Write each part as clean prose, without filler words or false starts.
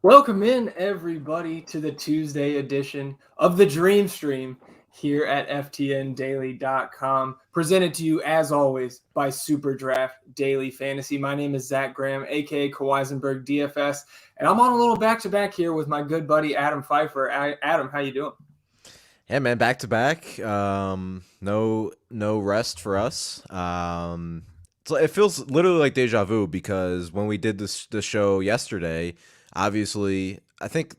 Welcome in, everybody, to the Tuesday edition of the Dream Stream here at FTNDaily.com, presented to you, as always, by Superdraft Daily Fantasy. My name is Zach Graham, a.k.a. Kawaisenberg DFS, and I'm on a little back-to-back here with my good buddy Adam Pfeifer. Adam, how you doing? Yeah, man, back-to-back. No rest for us. So it feels literally like deja vu because when we did the show yesterday, obviously, I think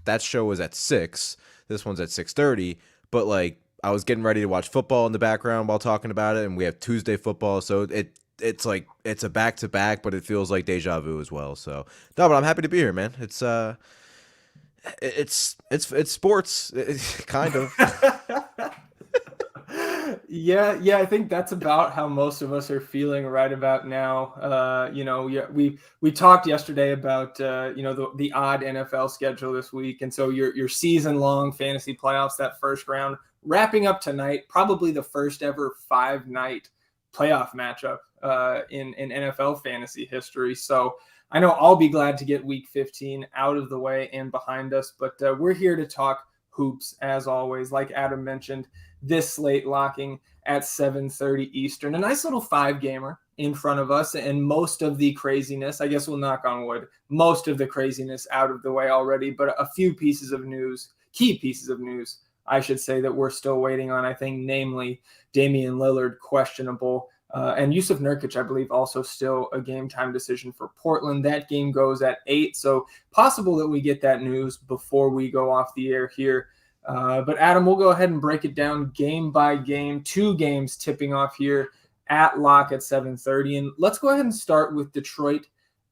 that show was at 6. This one's at 6:30. But like, I was getting ready to watch football in the background while talking about it, and we have Tuesday football, so it's like it's a back-to-back, but it feels like deja vu as well. So no, but I'm happy to be here, man. It's sports, kind of. Yeah, I think that's about how most of us are feeling right about now. We talked yesterday about the odd NFL schedule this week, and so your season-long fantasy playoffs, that first round, wrapping up tonight, probably the first ever 5-night playoff matchup in NFL fantasy history. So I know I'll be glad to get Week 15 out of the way and behind us, but we're here to talk hoops as always. Like Adam mentioned, this slate locking at 7:30 Eastern. A nice little 5-gamer in front of us, and most of the craziness, I guess we'll knock on wood, most of the craziness out of the way already, but a few pieces of news, key pieces of news, I should say, that we're still waiting on, I think, namely Damon Lillard questionable, and Yusuf Nurkic, I believe, also still a game time decision for Portland. That game goes at 8, so possible that we get that news before we go off the air here. But Adam, we'll go ahead and break it down game by game. 2 games tipping off here at lock at 7:30. And let's go ahead and start with Detroit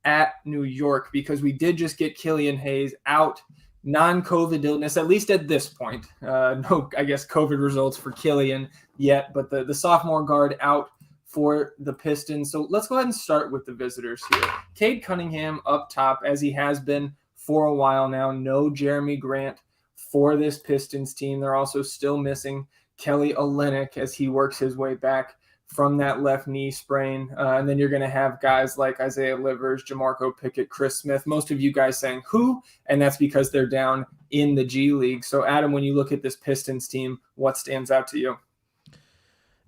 at New York, because we did just get Killian Hayes out, non-COVID illness, at least at this point. No, I guess, COVID results for Killian yet, but the sophomore guard out for the Pistons. So let's go ahead and start with the visitors here. Cade Cunningham up top, as he has been for a while now. No Jeremy Grant for this Pistons team. They're also still missing Kelly Olynyk as he works his way back from that left knee sprain. And then you're going to have guys like Isaiah Livers, Jamarco Pickett, Chris Smith. Most of you guys saying who, and that's because they're down in the G League. So Adam, when you look at this Pistons team, what stands out to you?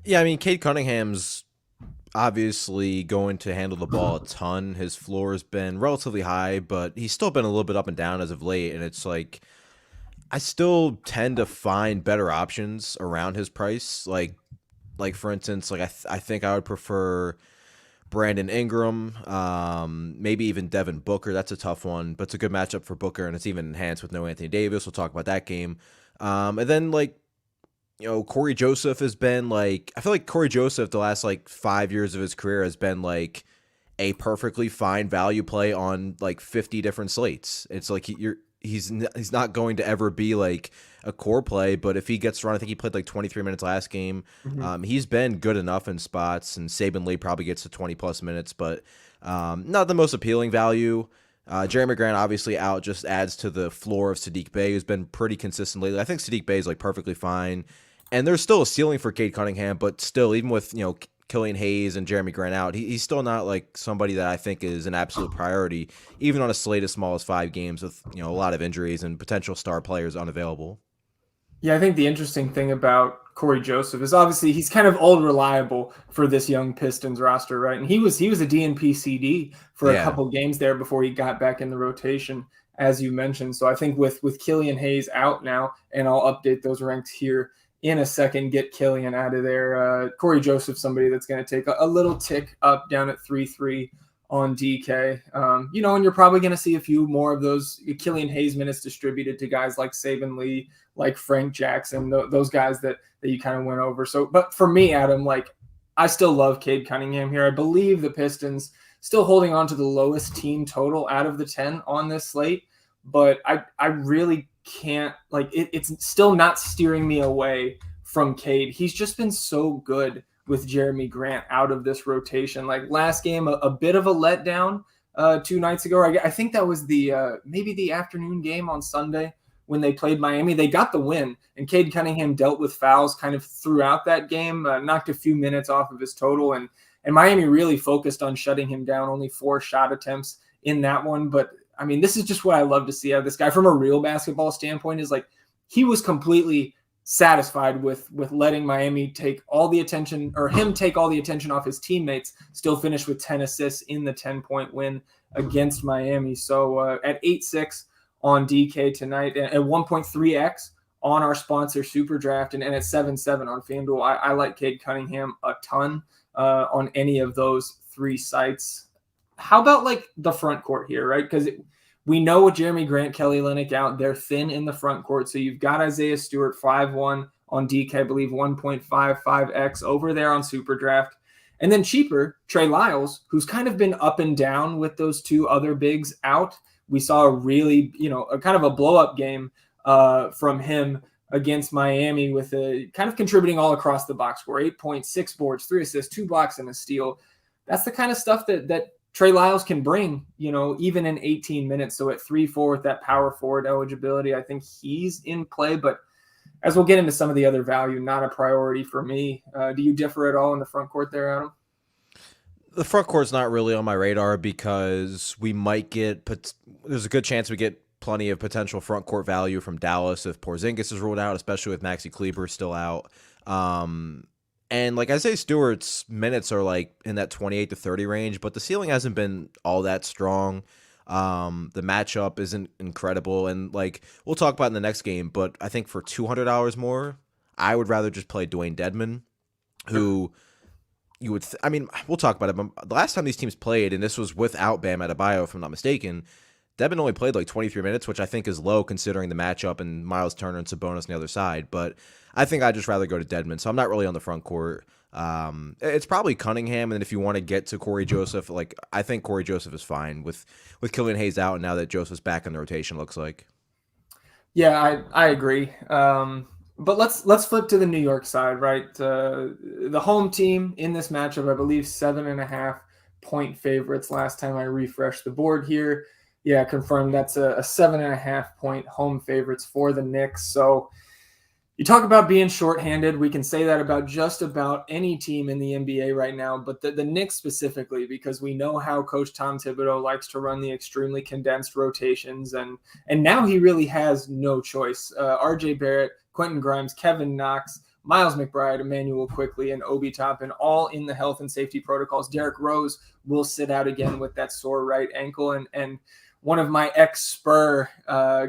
Yeah, I mean, Cade Cunningham's obviously going to handle the ball a ton. His floor has been relatively high, but he's still been a little bit up and down as of late. And it's like, I still tend to find better options around his price. Like for instance, like I think I would prefer Brandon Ingram, maybe even Devin Booker. That's a tough one, but it's a good matchup for Booker, and it's even enhanced with no Anthony Davis. We'll talk about that game. And then Corey Joseph has been like, I feel like Corey Joseph the last 5 years of his career has been like a perfectly fine value play on 50 different slates. It's like he's not going to ever be like a core play, but if he gets run, I think he played 23 minutes last game. Mm-hmm. He's been good enough in spots, and Saban Lee probably gets to 20 plus minutes, but not the most appealing value. Jeremy Grant obviously out, just adds to the floor of Saddiq Bey, who's been pretty consistent lately. I think Saddiq Bey is perfectly fine, and there's still a ceiling for Cade Cunningham, but still, even with Killian Hayes and Jeremy Grant out, he's still not somebody that I think is an absolute priority, even on a slate as small as 5 games with a lot of injuries and potential star players unavailable. Yeah, I think the interesting thing about Corey Joseph is obviously he's kind of old reliable for this young Pistons roster, right? And he was a DNP CD for a couple games there before he got back in the rotation, as you mentioned. So I think with Killian Hayes out now, and I'll update those ranks here in a second, get Killian out of there. Corey Joseph, somebody that's going to take a little tick up down at 3-3 on DK. And you're probably going to see a few more of those Killian Hayes minutes distributed to guys like Saban Lee, like Frank Jackson, those guys that you kind of went over. So, but for me, Adam, I still love Cade Cunningham here. I believe the Pistons still holding on to the lowest team total out of the 10 on this slate, but I really can't, it's still not steering me away from Cade. He's just been so good with Jeremy Grant out of this rotation. Last game, a bit of a letdown 2 nights ago. I think that was the maybe the afternoon game on Sunday when they played Miami. They got the win, and Cade Cunningham dealt with fouls kind of throughout that game, knocked a few minutes off of his total, and Miami really focused on shutting him down. Only 4 shot attempts in that one, but I mean, this is just what I love to see out of this guy from a real basketball standpoint, is like he was completely satisfied with letting Miami take all the attention, or him take all the attention off his teammates, still finished with 10 assists in the 10-point win against Miami. So at 8-6 on DK tonight, at 1.3x on our sponsor Superdraft, and at 7-7 on FanDuel. I like Cade Cunningham a ton on any of those three sites. How about like the front court here, right? Because we know with Jeremy Grant, Kelly Olynyk out, they're thin in the front court. So you've got Isaiah Stewart 5-1 on DK, I believe 1.55x over there on Superdraft. And then cheaper, Trey Lyles, who's kind of been up and down with those two other bigs out. We saw a really, a kind of a blow-up game from him against Miami, with a kind of contributing all across the box score, 8 points, 6 boards, 3 assists, 2 blocks, and a steal. That's the kind of stuff that Trey Lyles can bring, even in 18 minutes. So at 3-4 with that power forward eligibility, I think he's in play. But as we'll get into some of the other value, not a priority for me. Do you differ at all in the front court there, Adam? The front court's not really on my radar because we might get there's a good chance we get plenty of potential front court value from Dallas if Porzingis is ruled out, especially with Maxi Kleber still out. And like Isaiah Stewart's minutes are like in that 28 to 30 range, but the ceiling hasn't been all that strong. The matchup isn't incredible, and like we'll talk about in the next game, but I think for $200 more, I would rather just play Dwayne Dedmon, who you would we'll talk about it, but the last time these teams played, and this was without Bam Adebayo if I'm not mistaken, Dedmon only played like 23 minutes, which I think is low considering the matchup and Miles Turner and Sabonis on the other side. But I think I'd just rather go to Dedmon, so I'm not really on the front court. It's probably Cunningham, and then if you want to get to Corey Joseph, like I think Corey Joseph is fine with Killian Hayes out, and now that Joseph's back in the rotation, looks like. Yeah, I agree. But let's flip to the New York side, right? The home team in this matchup, I believe 7.5 point favorites last time I refreshed the board here. Yeah, confirmed that's a 7.5 point home favorites for the Knicks. So you talk about being shorthanded. We can say that about just about any team in the NBA right now, but the Knicks specifically, because we know how Coach Tom Thibodeau likes to run the extremely condensed rotations, and now he really has no choice. RJ Barrett, Quentin Grimes, Kevin Knox, Miles McBride, Emmanuel Quickley, and Obi Toppin, all in the health and safety protocols. Derrick Rose will sit out again with that sore right ankle, and one of my ex-Spur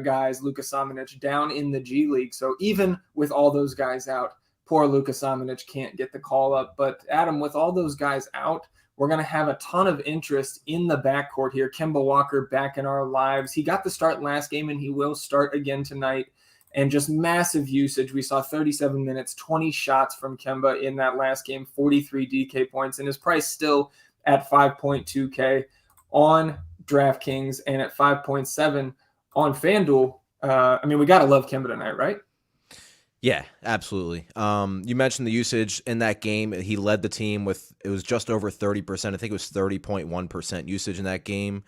guys, Luka Samanic, down in the G League. So even with all those guys out, poor Luka Samanic can't get the call up. But Adam, with all those guys out, we're going to have a ton of interest in the backcourt here. Kemba Walker back in our lives. He got the start last game, and he will start again tonight. And just massive usage. We saw 37 minutes, 20 shots from Kemba in that last game, 43 DK points, and his price still at 5.2K on DraftKings and at 5.7 on FanDuel. We got to love Kemba tonight, right? Yeah, absolutely. You mentioned the usage in that game. He led the team it was just over 30%. I think it was 30.1% usage in that game.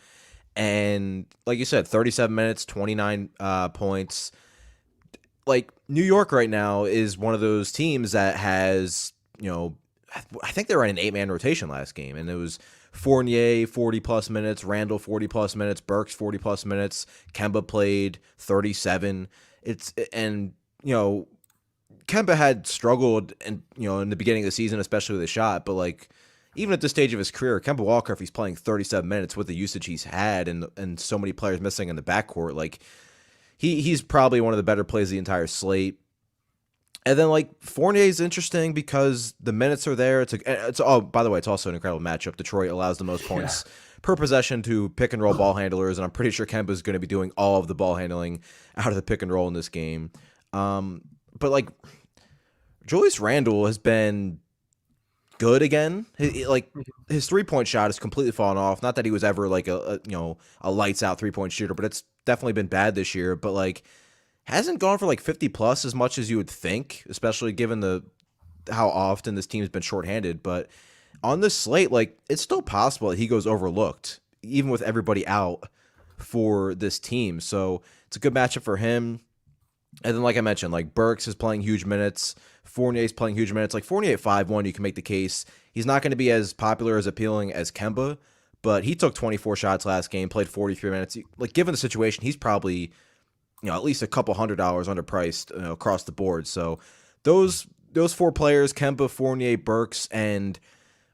And like you said, 37 minutes, 29 points. Like New York right now is one of those teams that has, I think they were in an 8-man rotation last game, and it was Fournier 40+ minutes, Randle 40+ minutes, Burks 40+ minutes, Kemba played 37. Kemba had struggled in the beginning of the season, especially with the shot, but like even at this stage of his career, Kemba Walker, if he's playing 37 minutes with the usage he's had and so many players missing in the backcourt, like he's probably one of the better plays of the entire slate. And then like Fournier is interesting because the minutes are there. By the way, it's also an incredible matchup. Detroit allows the most points per possession to pick and roll ball handlers, and I'm pretty sure Kemba is going to be doing all of the ball handling out of the pick and roll in this game. But like Julius Randle has been good again. His 3-point shot has completely fallen off. Not that he was ever like a lights out 3-point shooter, but it's definitely been bad this year. But like hasn't gone for like 50+ as much as you would think, especially given how often this team's been shorthanded. But on this slate, like it's still possible that he goes overlooked, even with everybody out for this team. So it's a good matchup for him. And then, like I mentioned, like Burks is playing huge minutes. Fournier's playing huge minutes. Like Fournier at 5-1, you can make the case he's not going to be as popular, as appealing as Kemba, but he took 24 shots last game, played 43 minutes. Like, given the situation, he's probably, at least a couple $100 underpriced across the board. So those four players, Kemba, Fournier, Burks, and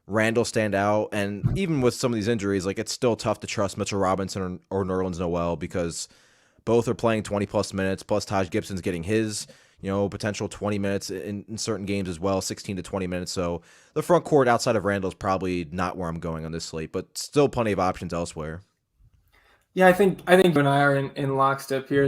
Randle stand out. And even with some of these injuries, like, it's still tough to trust Mitchell Robinson or Nerlens Noel because both are playing 20-plus minutes, plus Taj Gibson's getting his, potential 20 minutes in certain games as well, 16 to 20 minutes. So the front court outside of Randle is probably not where I'm going on this slate, but still plenty of options elsewhere. Yeah, I think you and I are in lockstep here.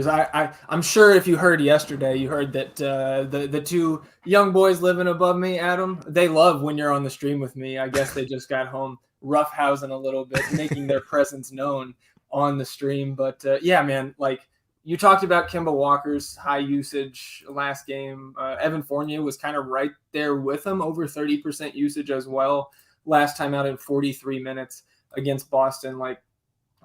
I'm sure if you heard yesterday, you heard that the two young boys living above me, Adam, they love when you're on the stream with me. I guess they just got home roughhousing a little bit, making their presence known on the stream. But yeah, man, like you talked about Kemba Walker's high usage last game. Evan Fournier was kind of right there with him, over 30% usage as well last time out in 43 minutes against Boston. Like,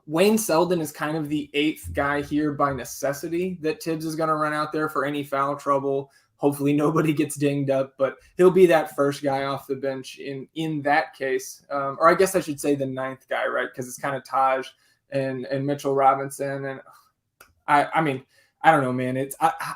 Wayne Selden is kind of the eighth guy here by necessity that Tibbs is going to run out there for any foul trouble. Hopefully nobody gets dinged up, but he'll be that first guy off the bench in that case. Or I guess I should say the ninth guy, right? Because it's kind of Taj and Mitchell Robinson. And I mean, I don't know, man.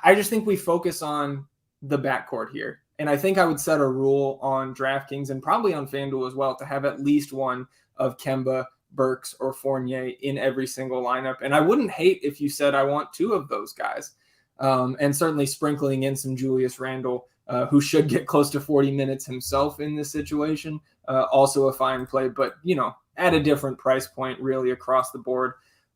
I just think we focus on the backcourt here. And I think I would set a rule on DraftKings and probably on FanDuel as well to have at least one of Kemba, Burks, or Fournier in every single lineup. And I wouldn't hate if you said I want two of those guys. And certainly sprinkling in some Julius Randle, who should get close to 40 minutes himself in this situation. Also a fine play, but, at a different price point really across the board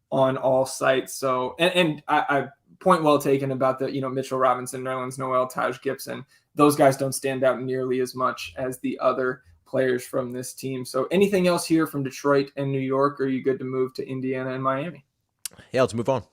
on all sites. So, and I point well taken about the, Mitchell Robinson, Nerlens Noel, Taj Gibson. Those guys don't stand out nearly as much as the other players from this team. So anything else here from Detroit and New York? Or are you good to move to Indiana and Miami? Yeah, let's move on.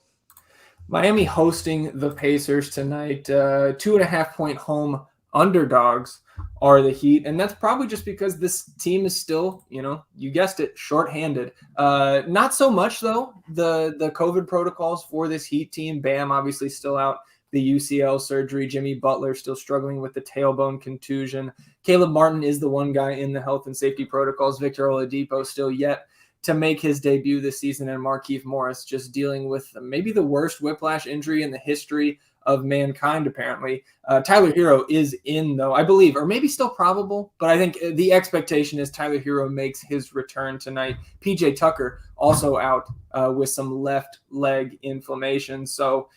Miami hosting the Pacers tonight. 2.5 point home underdogs are the Heat. And that's probably just because this team is still, you guessed it, shorthanded. Not so much though. The COVID protocols for this Heat team, Bam obviously still out, the UCL surgery, Jimmy Butler still struggling with the tailbone contusion. Caleb Martin is the one guy in the health and safety protocols. Victor Oladipo still yet to make his debut this season, and Markieff Morris just dealing with maybe the worst whiplash injury in the history of mankind, apparently. Tyler Hero is in, though, I believe, or maybe still probable, but I think the expectation is Tyler Hero makes his return tonight. PJ Tucker also out with some left leg inflammation. So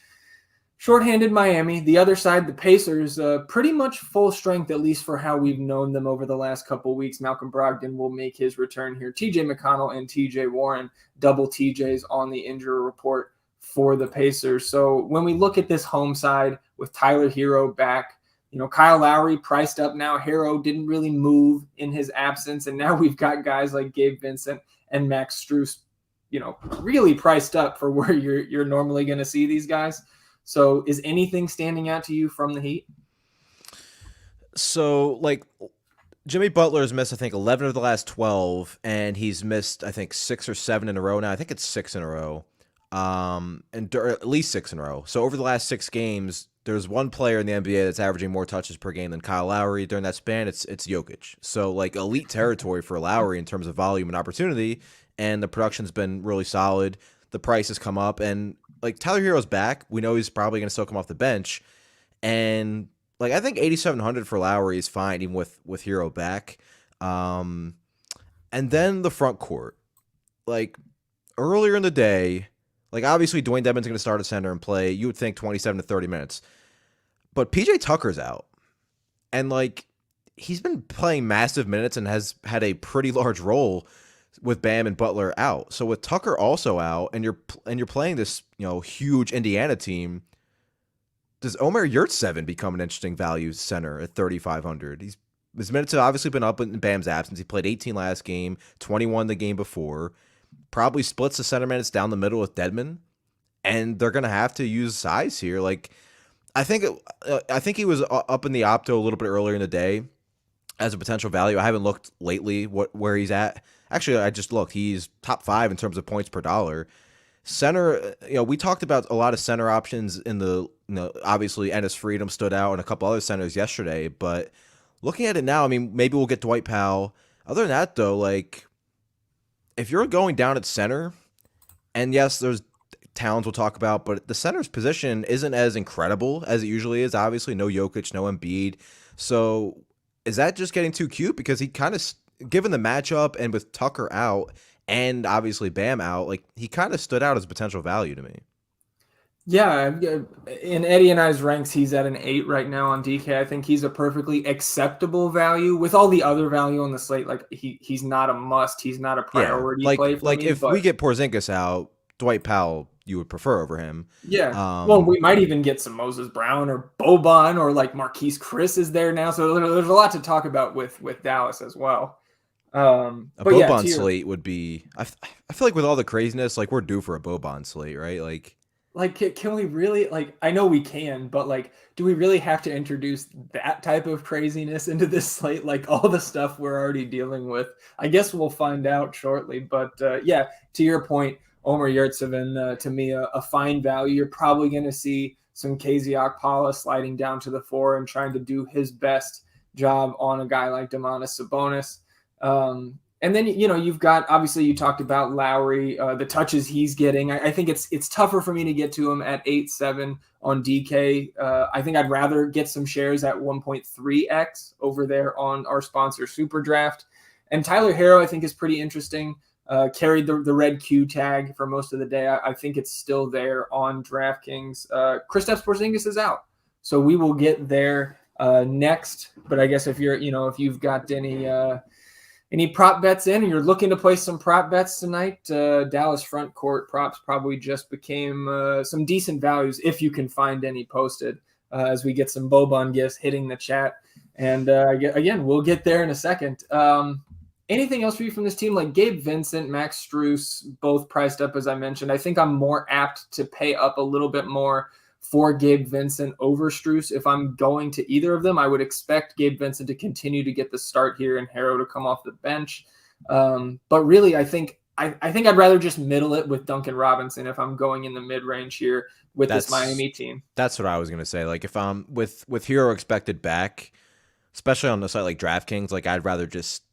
shorthanded Miami. The other side, the Pacers, pretty much full strength, at least for how we've known them over the last couple of weeks. Malcolm Brogdon will make his return here. TJ McConnell and TJ Warren, double TJs on the injury report for the Pacers. So when we look at this home side with Tyler Hero back, Kyle Lowry priced up now. Hero didn't really move in his absence. And now we've got guys like Gabe Vincent and Max Strus, really priced up for where you're normally going to see these guys. So is anything standing out to you from the Heat? So, Jimmy Butler has missed, I think, 11 of the last 12, and he's missed, I think, 6 or 7 in a row now. I think it's 6 in a row, or at least 6 in a row. So over the last 6 games, there's one player in the NBA that's averaging more touches per game than Kyle Lowry. During that span, it's Jokic. So, elite territory for Lowry in terms of volume and opportunity, and the production's been really solid. The price has come up, and Tyler Hero's back. We know he's probably going to still come off the bench. And I think 8,700 for Lowry is fine, even with Hero back. And then the front court. Earlier in the day, obviously Dwayne Dedmon's going to start at center and play, you would think 27 to 30 minutes. But PJ Tucker's out. And he's been playing massive minutes and has had a pretty large role with Bam and Butler out. So with Tucker also out, and you're playing this, huge Indiana team, does Omer Yurtseven become an interesting value center at 3,500? His minutes have obviously been up in Bam's absence. He played 18 last game, 21 the game before. Probably splits the center minutes down the middle with Dedmon, and they're gonna have to use size here. I think he was up in the opto a little bit earlier in the day as a potential value. I haven't looked lately where he's at. Actually, I just looked. He's top 5 in terms of points per dollar. Center, we talked about a lot of center options in the, obviously Ennis Freedom stood out and a couple other centers yesterday. But looking at it now, maybe we'll get Dwight Powell. Other than that, though, if you're going down at center, and yes, there's Towns we'll talk about, but the center's position isn't as incredible as it usually is. Obviously, no Jokic, no Embiid. So is that just getting too cute? Because he kind of, given the matchup and with Tucker out and obviously Bam out, like he kind of stood out as potential value to me. Yeah, in Eddie and I's ranks, he's at an 8 right now on DK. I think he's a perfectly acceptable value with all the other value on the slate. Like he's not a must. He's not a Yeah, priority play for like me. if we get Porzingis out, Dwight Powell you would prefer over him. Yeah. Well, we might even get some Moses Brown or Boban or like Marquise Chris is there now. So there's a lot to talk about with Dallas as well. A But yeah, Boban slate would be. I feel like with all the craziness, like we're due for a Boban slate, right? Like, can we really, like, I know we can, but like, do we really have to introduce that type of craziness into this slate? Like all the stuff we're already dealing with. I guess we'll find out shortly. But yeah, to your point, Omer Yurtseven, to me, a fine value. You're probably going to see some KZ Okpala sliding down to the 4 and trying to do his best job on a guy like Domantas Sabonis. And then, you've got, obviously you talked about Lowry, the touches he's getting. I think it's tougher for me to get to him at 8-7 on DK. I think I'd rather get some shares at 1.3x over there on our sponsor Superdraft. And Tyler Herro, I think, is pretty interesting. Carried the red Q tag for most of the day. I think it's still there on DraftKings. Kristaps Porzingis is out. So we will get there next. But I guess if you've got any prop bets in and you're looking to place some prop bets tonight, Dallas front court props probably just became some decent values if you can find any posted as we get some Boban gifts hitting the chat. And again, we'll get there in a second. Anything else for you from this team? Like Gabe Vincent, Max Strus, both priced up, as I mentioned. I think I'm more apt to pay up a little bit more for Gabe Vincent over Strus. If I'm going to either of them, I would expect Gabe Vincent to continue to get the start here and Herro to come off the bench. But really, I think I'd rather just middle it with Duncan Robinson if I'm going in the mid-range here with this Miami team. That's what I was going to say. Like if I'm with Herro expected back, especially on the site like DraftKings, like I'd rather just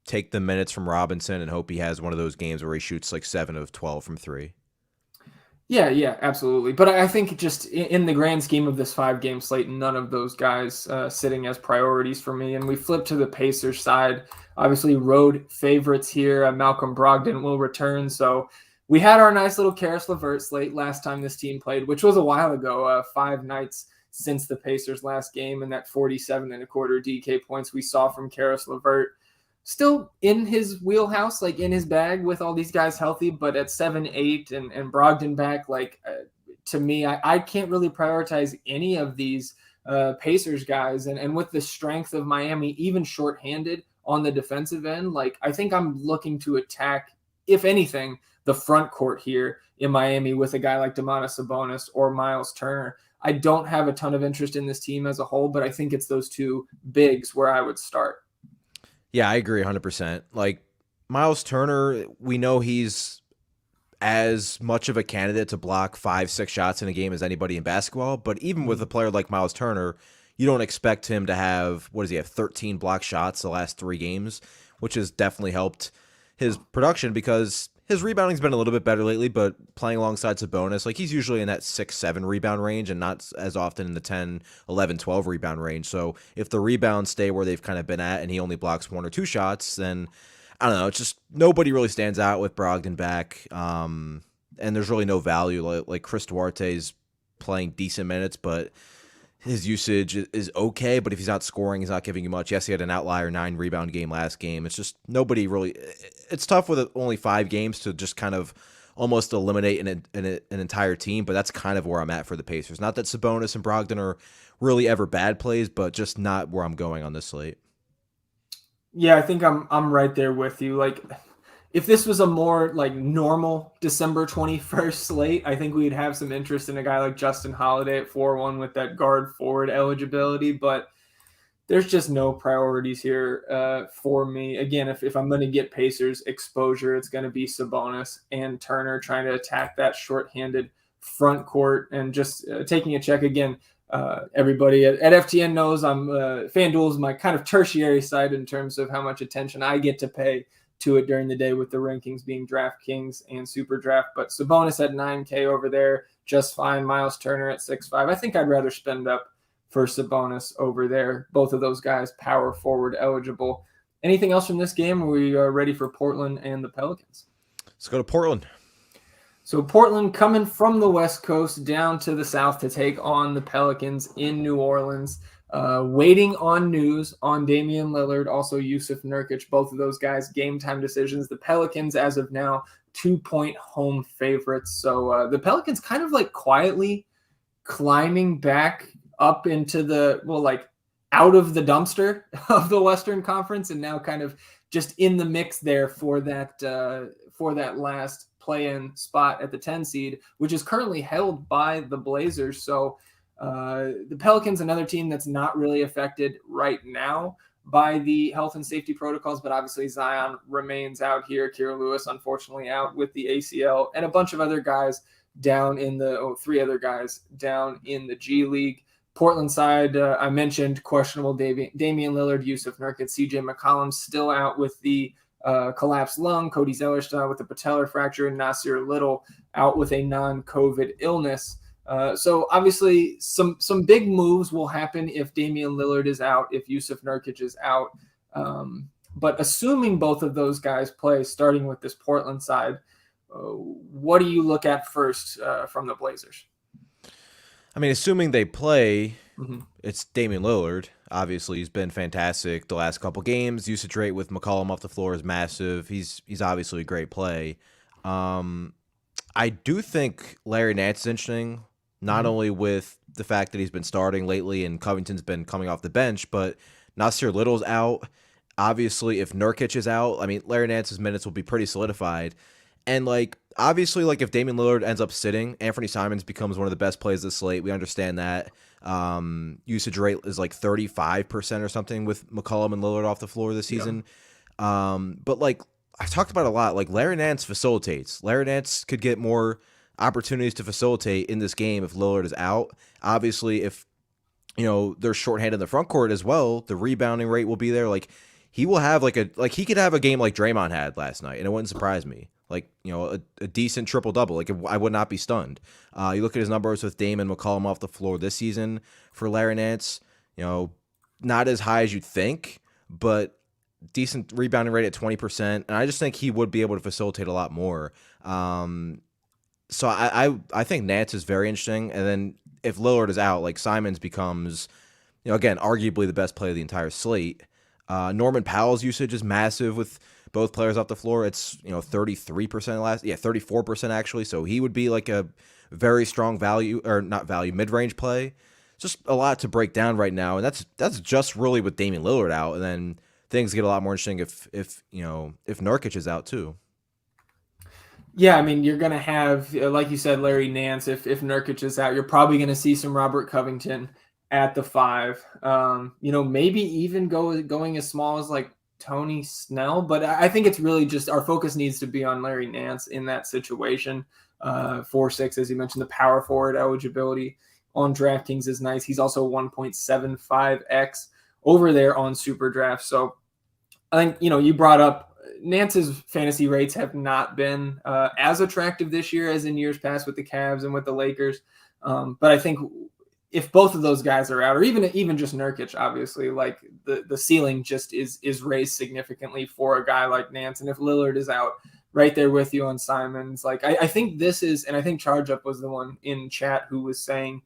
take the minutes from Robinson and hope he has one of those games where he shoots like 7 of 12 from 3. Yeah, absolutely. But I think just in the grand scheme of this 5-game slate, none of those guys sitting as priorities for me. And we flip to the Pacers side. Obviously, road favorites here. Malcolm Brogdon will return. So we had our nice little Karis LeVert slate last time this team played, which was a while ago, 5 nights since the Pacers' last game, and that 47.25 DK points we saw from Karis LeVert. Still in his wheelhouse, like in his bag with all these guys healthy, but at 7-8 and Brogdon back, to me, I can't really prioritize any of these Pacers guys. And with the strength of Miami, even shorthanded on the defensive end, I think I'm looking to attack, if anything, the front court here in Miami with a guy like Domantas Sabonis or Miles Turner. I don't have a ton of interest in this team as a whole, but I think it's those two bigs where I would start. Yeah, I agree 100%. Like Miles Turner, we know he's as much of a candidate to block 5-6 shots in a game as anybody in basketball. But even with a player like Miles Turner, you don't expect him to have, 13 block shots the last 3 games, which has definitely helped his production because his rebounding's been a little bit better lately, but playing alongside Sabonis, like he's usually in that 6-7 rebound range and not as often in the 10, 11, 12 rebound range. So if the rebounds stay where they've kind of been at and he only blocks 1 or 2 shots, then I don't know. It's just nobody really stands out with Brogdon back. And there's really no value. Like Chris Duarte's playing decent minutes, but his usage is okay, but if he's not scoring, he's not giving you much. Yes, he had an outlier 9 rebound game last game. It's just nobody really. It's tough with only 5 games to just kind of almost eliminate an entire team, but that's kind of where I'm at for the Pacers. Not that Sabonis and Brogdon are really ever bad plays, but just not where I'm going on this slate. Yeah, I think I'm right there with you. Like, if this was a more normal December 21st slate, I think we'd have some interest in a guy like Justin Holiday at 4-1 with that guard forward eligibility, but there's just no priorities here for me. Again, if I'm going to get Pacers exposure, it's going to be Sabonis and Turner trying to attack that shorthanded front court and just taking a check again. Everybody at FTN knows FanDuel is my kind of tertiary side in terms of how much attention I get to pay to it during the day with the rankings being DraftKings and Superdraft. But Sabonis at 9K over there, just fine. Miles Turner at 6.5. I think I'd rather spend up for Sabonis over there. Both of those guys power forward eligible. Anything else from this game? We are ready for Portland and the Pelicans. Let's go to Portland. So Portland coming from the West Coast down to the South to take on the Pelicans in New Orleans. Waiting on news on Damian Lillard, also Yusuf Nurkic, both of those guys, game time decisions. The Pelicans, as of now, 2-point home favorites. So the Pelicans kind of like quietly climbing back up into the, out of the dumpster of the Western Conference, and now kind of just in the mix there for that last play-in spot at the 10 seed, which is currently held by the Blazers. So the Pelicans, another team that's not really affected right now by the health and safety protocols, but obviously Zion remains out here. Kira Lewis, unfortunately, out with the ACL, and a bunch of other guys down in three other guys down in the G League. Portland side, I mentioned questionable Damian Lillard, Yusuf Nurkic, CJ McCollum still out with the collapsed lung, Cody Zeller still out with the patellar fracture, and Nasir Little out with a non-COVID illness. So obviously some big moves will happen if Damian Lillard is out, if Yusuf Nurkic is out. But assuming both of those guys play, starting with this Portland side, what do you look at first from the Blazers? I mean, assuming they play, it's Damian Lillard. Obviously, he's been fantastic the last couple games. Usage rate with McCollum off the floor is massive. He's obviously a great play. I do think Larry Nance is interesting, not only with the fact that he's been starting lately and Covington's been coming off the bench, but Nasir Little's out. Obviously, if Nurkic is out, I mean, Larry Nance's minutes will be pretty solidified. And, obviously, if Damian Lillard ends up sitting, Anthony Simons becomes one of the best plays of the slate. We understand that. Usage rate is 35% or something with McCollum and Lillard off the floor this season. But, I talked about it a lot. Larry Nance facilitates. Larry Nance could get more opportunities to facilitate in this game if Lillard is out. Obviously, if, they're shorthanded in the front court as well, the rebounding rate will be there. He will have, he could have a game like Draymond had last night, and it wouldn't surprise me. A decent triple-double. I would not be stunned. You look at his numbers with Dame and McCollum off the floor this season for Larry Nance, not as high as you'd think, but decent rebounding rate at 20%. And I just think he would be able to facilitate a lot more. So I think Nance is very interesting. And then if Lillard is out, Simons becomes, again, arguably the best player of the entire slate. Norman Powell's usage is massive with both players off the floor. It's 34% actually. So he would be a very strong mid-range play. Just a lot to break down right now, and that's just really with Damian Lillard out, and then things get a lot more interesting if Nurkic is out too. Yeah, I mean, you're going to have, like you said, Larry Nance. If Nurkic is out, you're probably going to see some Robert Covington at the 5. Maybe even going as small as Tony Snell, but I think it's really just our focus needs to be on Larry Nance in that situation. 4.6, as you mentioned, the power forward eligibility on DraftKings is nice. He's also 1.75x over there on Superdraft. So I think, you brought up Nance's fantasy rates have not been as attractive this year as in years past with the Cavs and with the Lakers. But I think if both of those guys are out, or even just Nurkic, obviously, the ceiling just is raised significantly for a guy like Nance. And if Lillard is out, right there with you on Simons, I think this is, and I think Charge Up was the one in chat who was saying,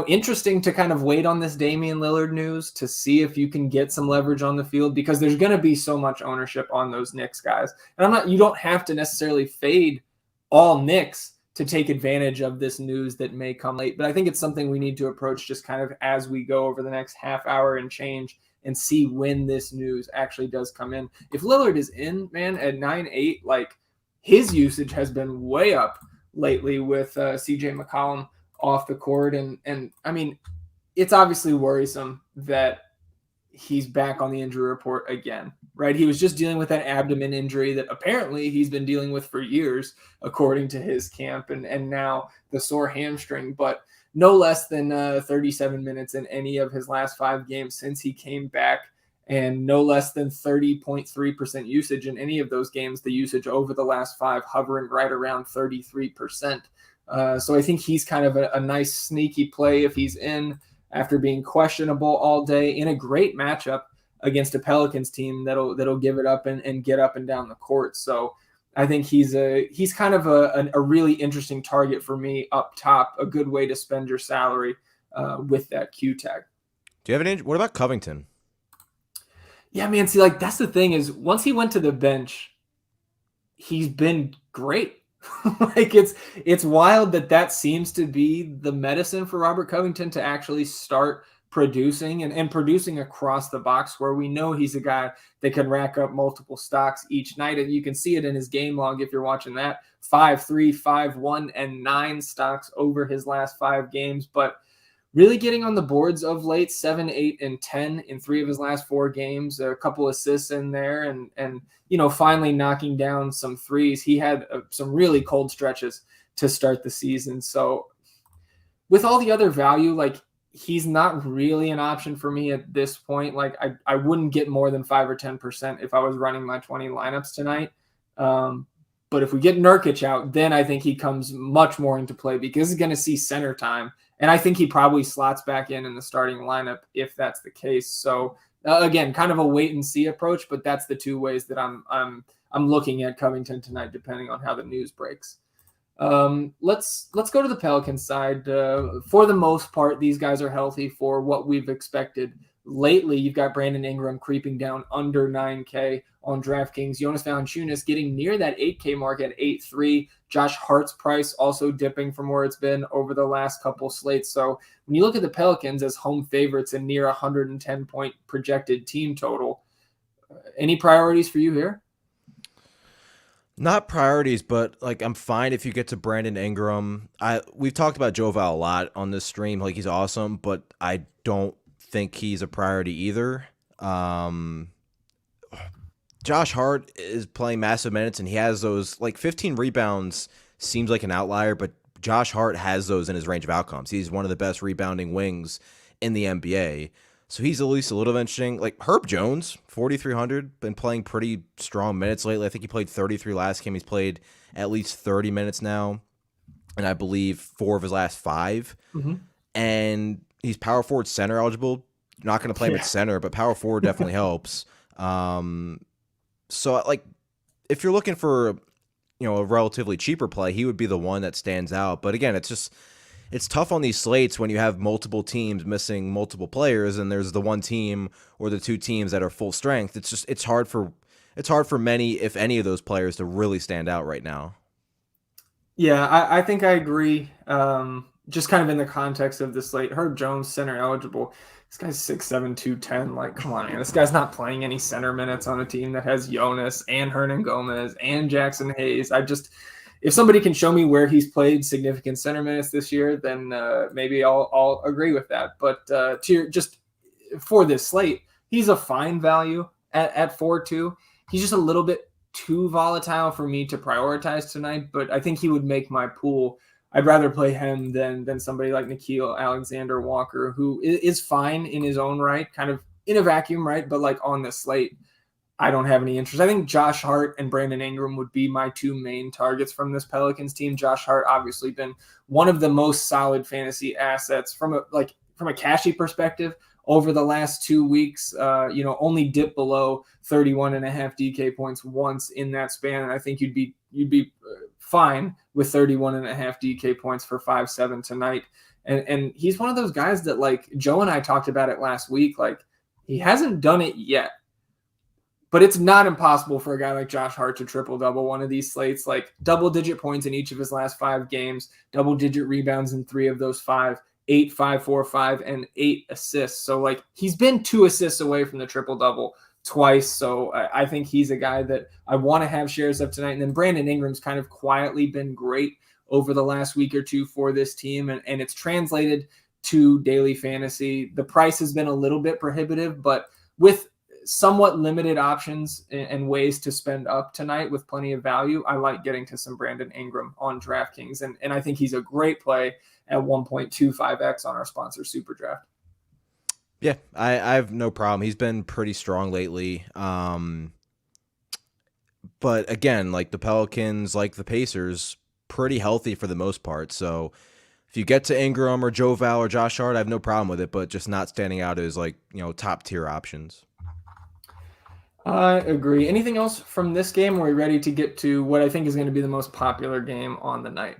interesting to kind of wait on this Damian Lillard news to see if you can get some leverage on the field, because there's going to be so much ownership on those Knicks guys. And you don't have to necessarily fade all Knicks to take advantage of this news that may come late. But I think it's something we need to approach just kind of as we go over the next half hour and change and see when this news actually does come in. If Lillard is in, man, at 9.8, his usage has been way up lately with CJ McCollum off the court. And I mean, it's obviously worrisome that he's back on the injury report again, right? He was just dealing with that abdomen injury that apparently he's been dealing with for years, according to his camp, and now the sore hamstring, but no less than 37 minutes in any of his last 5 games since he came back and no less than 30.3% usage in any of those games. The usage over the last 5 hovering right around 33%. So I think he's kind of a nice sneaky play if he's in after being questionable all day in a great matchup against a Pelicans team that'll give it up and get up and down the court. So I think he's kind of a really interesting target for me up top, a good way to spend your salary with that Q tag. Do you have any? What about Covington? Yeah, man. See, like that's the thing is once he went to the bench, he's been great. Like it's wild that seems to be the medicine for Robert Covington to actually start producing and producing across the box where we know he's a guy that can rack up multiple stocks each night. And you can see it in his game log if you're watching that 5-3, 5-1, and 9 stocks over his last 5 games. But really getting on the boards of late, 7, 8, and 10 in 3 of his last 4 games, a couple assists in there, and finally knocking down some threes. He had some really cold stretches to start the season. So with all the other value, like he's not really an option for me at this point. Like I wouldn't get more than 5 or 10% if I was running my 20 lineups tonight. But if we get Nurkic out, then I think he comes much more into play because he's going to see center time. And I think he probably slots back in the starting lineup if that's the case. So again, kind of a wait and see approach, but that's the 2 ways that I'm looking at Covington tonight, depending on how the news breaks. Let's go to the Pelicans side. For the most part, these guys are healthy for what we've expected. Lately, you've got Brandon Ingram creeping down under 9K on DraftKings. Jonas Valanciunas getting near that 8K mark at 8.3. Josh Hart's price also dipping from where it's been over the last couple slates. So when you look at the Pelicans as home favorites and near 110-point projected team total, any priorities for you here? Not priorities, but like I'm fine if you get to Brandon Ingram. We've talked about Joe Val a lot on this stream. Like he's awesome, but I don't think he's a priority either. Josh Hart is playing massive minutes, and he has those like 15 rebounds. Seems like an outlier, but Josh Hart has those in his range of outcomes. He's one of the best rebounding wings in the NBA. So he's at least a little interesting. Like Herb Jones, 4,300, been playing pretty strong minutes lately. I think he played 33 last game. He's played at least 30 minutes now, and I believe 4 of his last 5. Mm-hmm. And he's power forward center eligible. Not going to play him at center, but power forward definitely helps. So like if you're looking for, a relatively cheaper play, he would be the one that stands out. But again, it's tough on these slates when you have multiple teams missing multiple players and there's the one team or the 2 teams that are full strength. It's hard for many, if any of those players to really stand out right now. Yeah, I think I agree. Just kind of in the context of the slate, Herb Jones, center eligible. This guy's 6'7", 210. Like, come on, man. This guy's not playing any center minutes on a team that has Jonas and Hernan Gomez and Jackson Hayes. If somebody can show me where he's played significant center minutes this year, then maybe I'll agree with that. But just for this slate, he's a fine value at 4.2. He's just a little bit too volatile for me to prioritize tonight, but I think he would make my pool. I'd rather play him than somebody like Nickeil Alexander-Walker, who is fine in his own right, kind of in a vacuum, right? But like on the slate, I don't have any interest. I think Josh Hart and Brandon Ingram would be my 2 main targets from this Pelicans team. Josh Hart obviously been one of the most solid fantasy assets from a cashy perspective over the last 2 weeks. Only dipped below 31.5 DK points once in that span, and I think you'd be fine with 31.5 DK points for 5-7 tonight. And he's one of those guys that, like, Joe and I talked about it last week. Like, he hasn't done it yet, but it's not impossible for a guy like Josh Hart to triple-double one of these slates, like double-digit points in each of his last 5 games, double-digit rebounds in 3 of those 5, 8, 5, 4, 5, and 8 assists. So, like, he's been 2 assists away from the triple-double twice. So I think he's a guy that I want to have shares of tonight. And then Brandon Ingram's kind of quietly been great over the last week or 2 for this team. And it's translated to daily fantasy. The price has been a little bit prohibitive, but with somewhat limited options and ways to spend up tonight with plenty of value, I like getting to some Brandon Ingram on DraftKings. And I think he's a great play at 1.25x on our sponsor Superdraft. Yeah, I have no problem. He's been pretty strong lately. But again, like the Pelicans, like the Pacers, pretty healthy for the most part. So if you get to Ingram or Joe Val or Josh Hart, I have no problem with it, but just not standing out as like, top tier options. I agree. Anything else from this game? Or are we ready to get to what I think is going to be the most popular game on the night?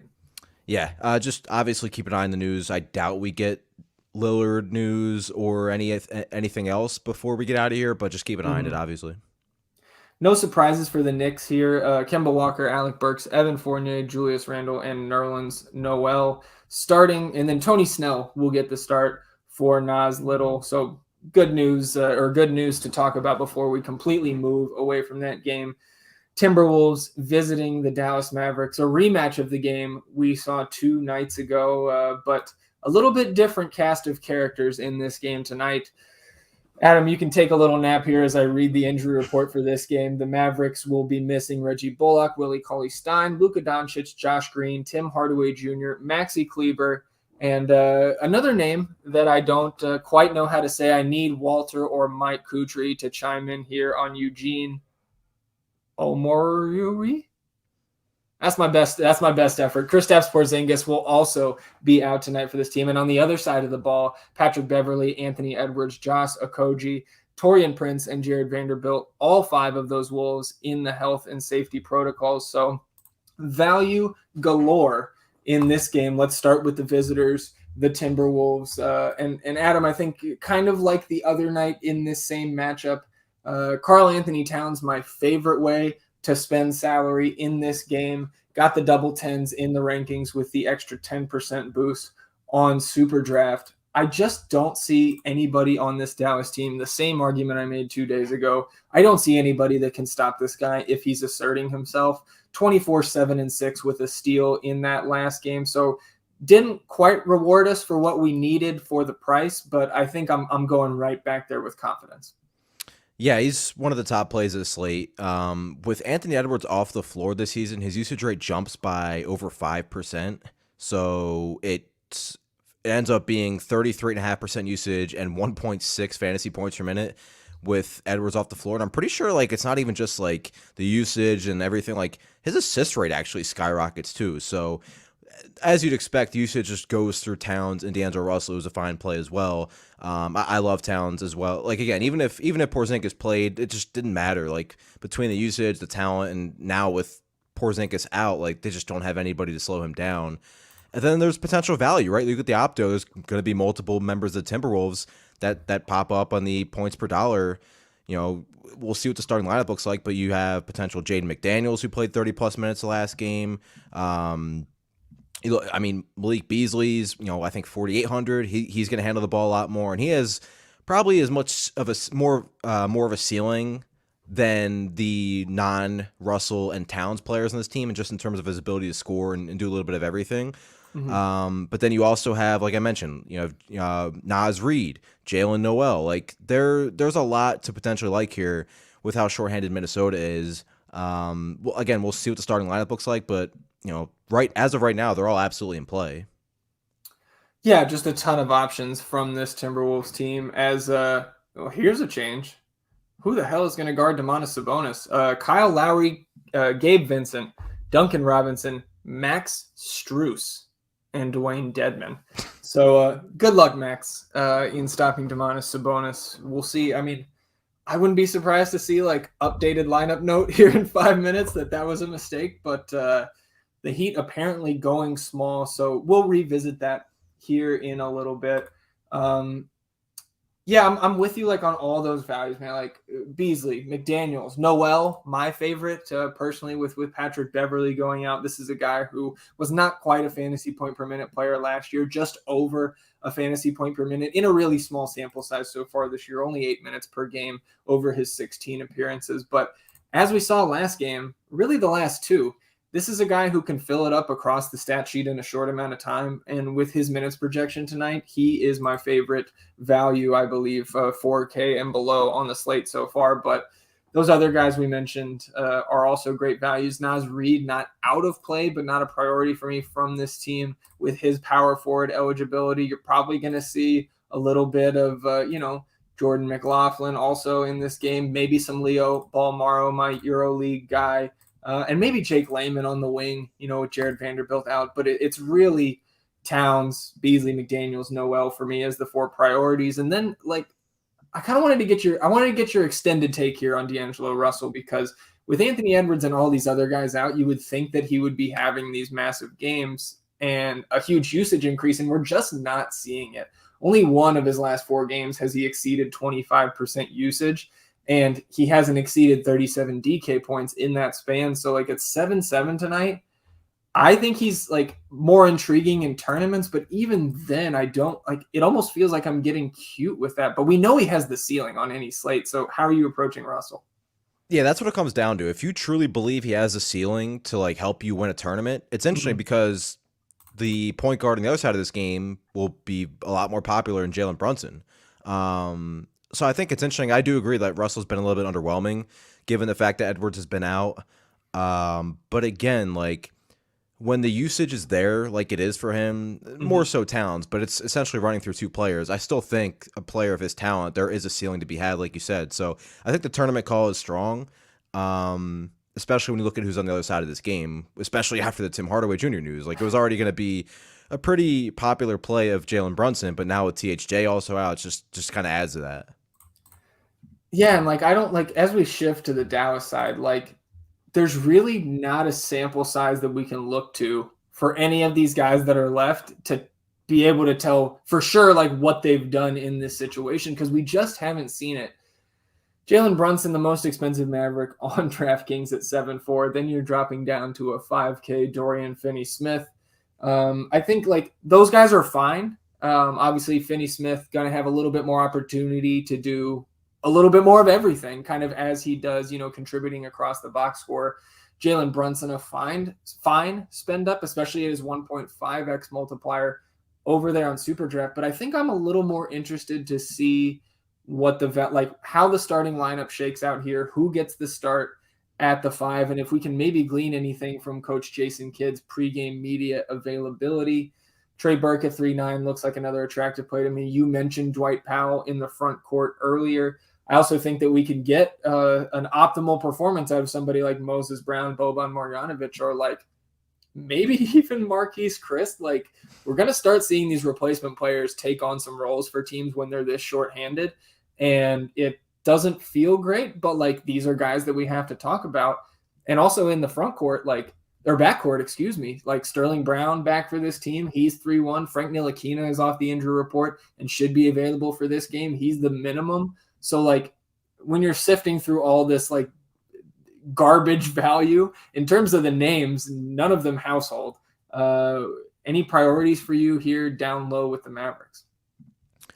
Yeah, just obviously keep an eye on the news. I doubt we get Lillard news or anything else before we get out of here, but just keep an eye on it, obviously. No surprises for the Knicks here. Kemba Walker, Alec Burks, Evan Fournier, Julius Randle, and Nerlens Noel starting. And then Tony Snell will get the start for Nas Little. So good news to talk about before we completely move away from that game. Timberwolves visiting the Dallas Mavericks, a rematch of the game we saw 2 nights ago, but a little bit different cast of characters in this game tonight. Adam, you can take a little nap here as I read the injury report for this game. The Mavericks will be missing Reggie Bullock, Willie Cauley-Stein, Luka Doncic, Josh Green, Tim Hardaway Jr., Maxi Kleber, and another name that I don't quite know how to say. I need Walter or Mike Kutry to chime in here on Eugene Omorui. That's my best effort. Kristaps Porzingis will also be out tonight for this team. And on the other side of the ball, Patrick Beverley, Anthony Edwards, Josh Okogie, Taurean Prince, and Jared Vanderbilt, all 5 of those Wolves in the health and safety protocols. So value galore in this game. Let's start with the visitors, the Timberwolves. And Adam, I think kind of like the other night in this same matchup, Karl Anthony Towns, my favorite way to spend salary in this game, got the double tens in the rankings with the extra 10% boost on Superdraft. I just don't see anybody on this Dallas team. The same argument I made 2 days ago. I don't see anybody that can stop this guy if he's asserting himself. 24, 7, and 6 with a steal in that last game. So didn't quite reward us for what we needed for the price, but I think I'm going right back there with confidence. Yeah, he's one of the top plays of the slate. With Anthony Edwards off the floor this season, his usage rate jumps by over 5%. So it ends up being 33.5% usage and 1.6 fantasy points per minute with Edwards off the floor. And I'm pretty sure like it's not even just like the usage and everything. Like his assist rate actually skyrockets too. So as you'd expect, usage just goes through Towns and D'Angelo Russell, who's a fine play as well. I love Towns as well. Like again, even if Porzingis played, it just didn't matter. Like between the usage, the talent, and now with Porzingis out, like they just don't have anybody to slow him down. And then there's potential value, right? Look at the opto. There's going to be multiple members of the Timberwolves that pop up on the points per dollar. We'll see what the starting lineup looks like, but you have potential Jaden McDaniels, who played 30-plus minutes the last game. Malik Beasley's, I think 4,800. He's going to handle the ball a lot more, and he has probably as much of a more of a ceiling than the non-Russell and Towns players on this team, and just in terms of his ability to score and do a little bit of everything. Mm-hmm. But then you also have, like I mentioned, Naz Reid, Jalen Noel. Like there's a lot to potentially like here with how shorthanded Minnesota is. Again, we'll see what the starting lineup looks like, but as of right now, they're all absolutely in play. Yeah, just a ton of options from this Timberwolves team. Here's a change. Who the hell is going to guard Domantas Sabonis? Kyle Lowry, Gabe Vincent, Duncan Robinson, Max Strus, and Dwayne Dedman. So good luck, Max, in stopping Domantas Sabonis. We'll see. I mean, I wouldn't be surprised to see like updated lineup note here in 5 minutes that was a mistake, but the Heat apparently going small. So we'll revisit that here in a little bit. I'm with you like on all those values, man. Like Beasley, McDaniels, Noel, my favorite personally with Patrick Beverley going out. This is a guy who was not quite a fantasy point per minute player last year, just over a fantasy point per minute in a really small sample size so far this year, only 8 minutes per game over his 16 appearances. But as we saw last game, really the last 2, this is a guy who can fill it up across the stat sheet in a short amount of time. And with his minutes projection tonight, he is my favorite value, I believe, 4K and below on the slate so far. But those other guys we mentioned are also great values. Naz Reid, not out of play, but not a priority for me from this team. With his power forward eligibility, you're probably going to see a little bit of, Jordan McLaughlin also in this game, maybe some Leo Balmaro, my EuroLeague guy, and maybe Jake Layman on the wing, with Jared Vanderbilt out. But it's really Towns, Beasley, McDaniels, Noel for me as the 4 priorities. And then I kind of wanted to get your extended take here on D'Angelo Russell, because with Anthony Edwards and all these other guys out, you would think that he would be having these massive games and a huge usage increase, and we're just not seeing it. Only one of his last 4 games has he exceeded 25% usage, and he hasn't exceeded 37 DK points in that span. So it's 7-7 tonight. I think he's more intriguing in tournaments, but even then I don't it almost feels like I'm getting cute with that, but we know he has the ceiling on any slate. So how are you approaching Russell? Yeah, that's what it comes down to. If you truly believe he has a ceiling to help you win a tournament, it's interesting because the point guard on the other side of this game will be a lot more popular than Jalen Brunson. So I think it's interesting. I do agree that Russell's been a little bit underwhelming given the fact that Edwards has been out. But again, when the usage is there, like it is for him, more so Towns, but it's essentially running through 2 players. I still think a player of his talent, there is a ceiling to be had, like you said. So I think the tournament call is strong, especially when you look at who's on the other side of this game, especially after the Tim Hardaway Jr. news. It was already going to be a pretty popular play of Jalen Brunson, but now with THJ also out, it just kind of adds to that. Yeah, and I don't as we shift to the Dallas side, there's really not a sample size that we can look to for any of these guys that are left to be able to tell for sure what they've done in this situation, because we just haven't seen it. Jalen Brunson, the most expensive Maverick on DraftKings at 7-4. Then you're dropping down to a 5K Dorian Finney-Smith. I think those guys are fine. Obviously, Finney-Smith going to have a little bit more opportunity to do a little bit more of everything, kind of as he does, contributing across the box score. Jalen Brunson, a fine spend up, especially at his 1.5x multiplier over there on Superdraft. But I think I'm a little more interested to see what how the starting lineup shakes out here, who gets the start at the 5, and if we can maybe glean anything from Coach Jason Kidd's pregame media availability. Trey Burke at 3.9 looks like another attractive play to me. You mentioned Dwight Powell in the front court earlier. I also think that we can get an optimal performance out of somebody like Moses Brown, Boban Marjanovic, or maybe even Marquise Christ. We're going to start seeing these replacement players take on some roles for teams when they're this shorthanded, and it doesn't feel great, but these are guys that we have to talk about. And also in the front court, or backcourt, excuse me, Sterling Brown back for this team. He's 3-1. Frank Ntilikina is off the injury report and should be available for this game. He's the minimum. So when you're sifting through all this garbage value in terms of the names, none of them household. Any priorities for you here down low with the Mavericks?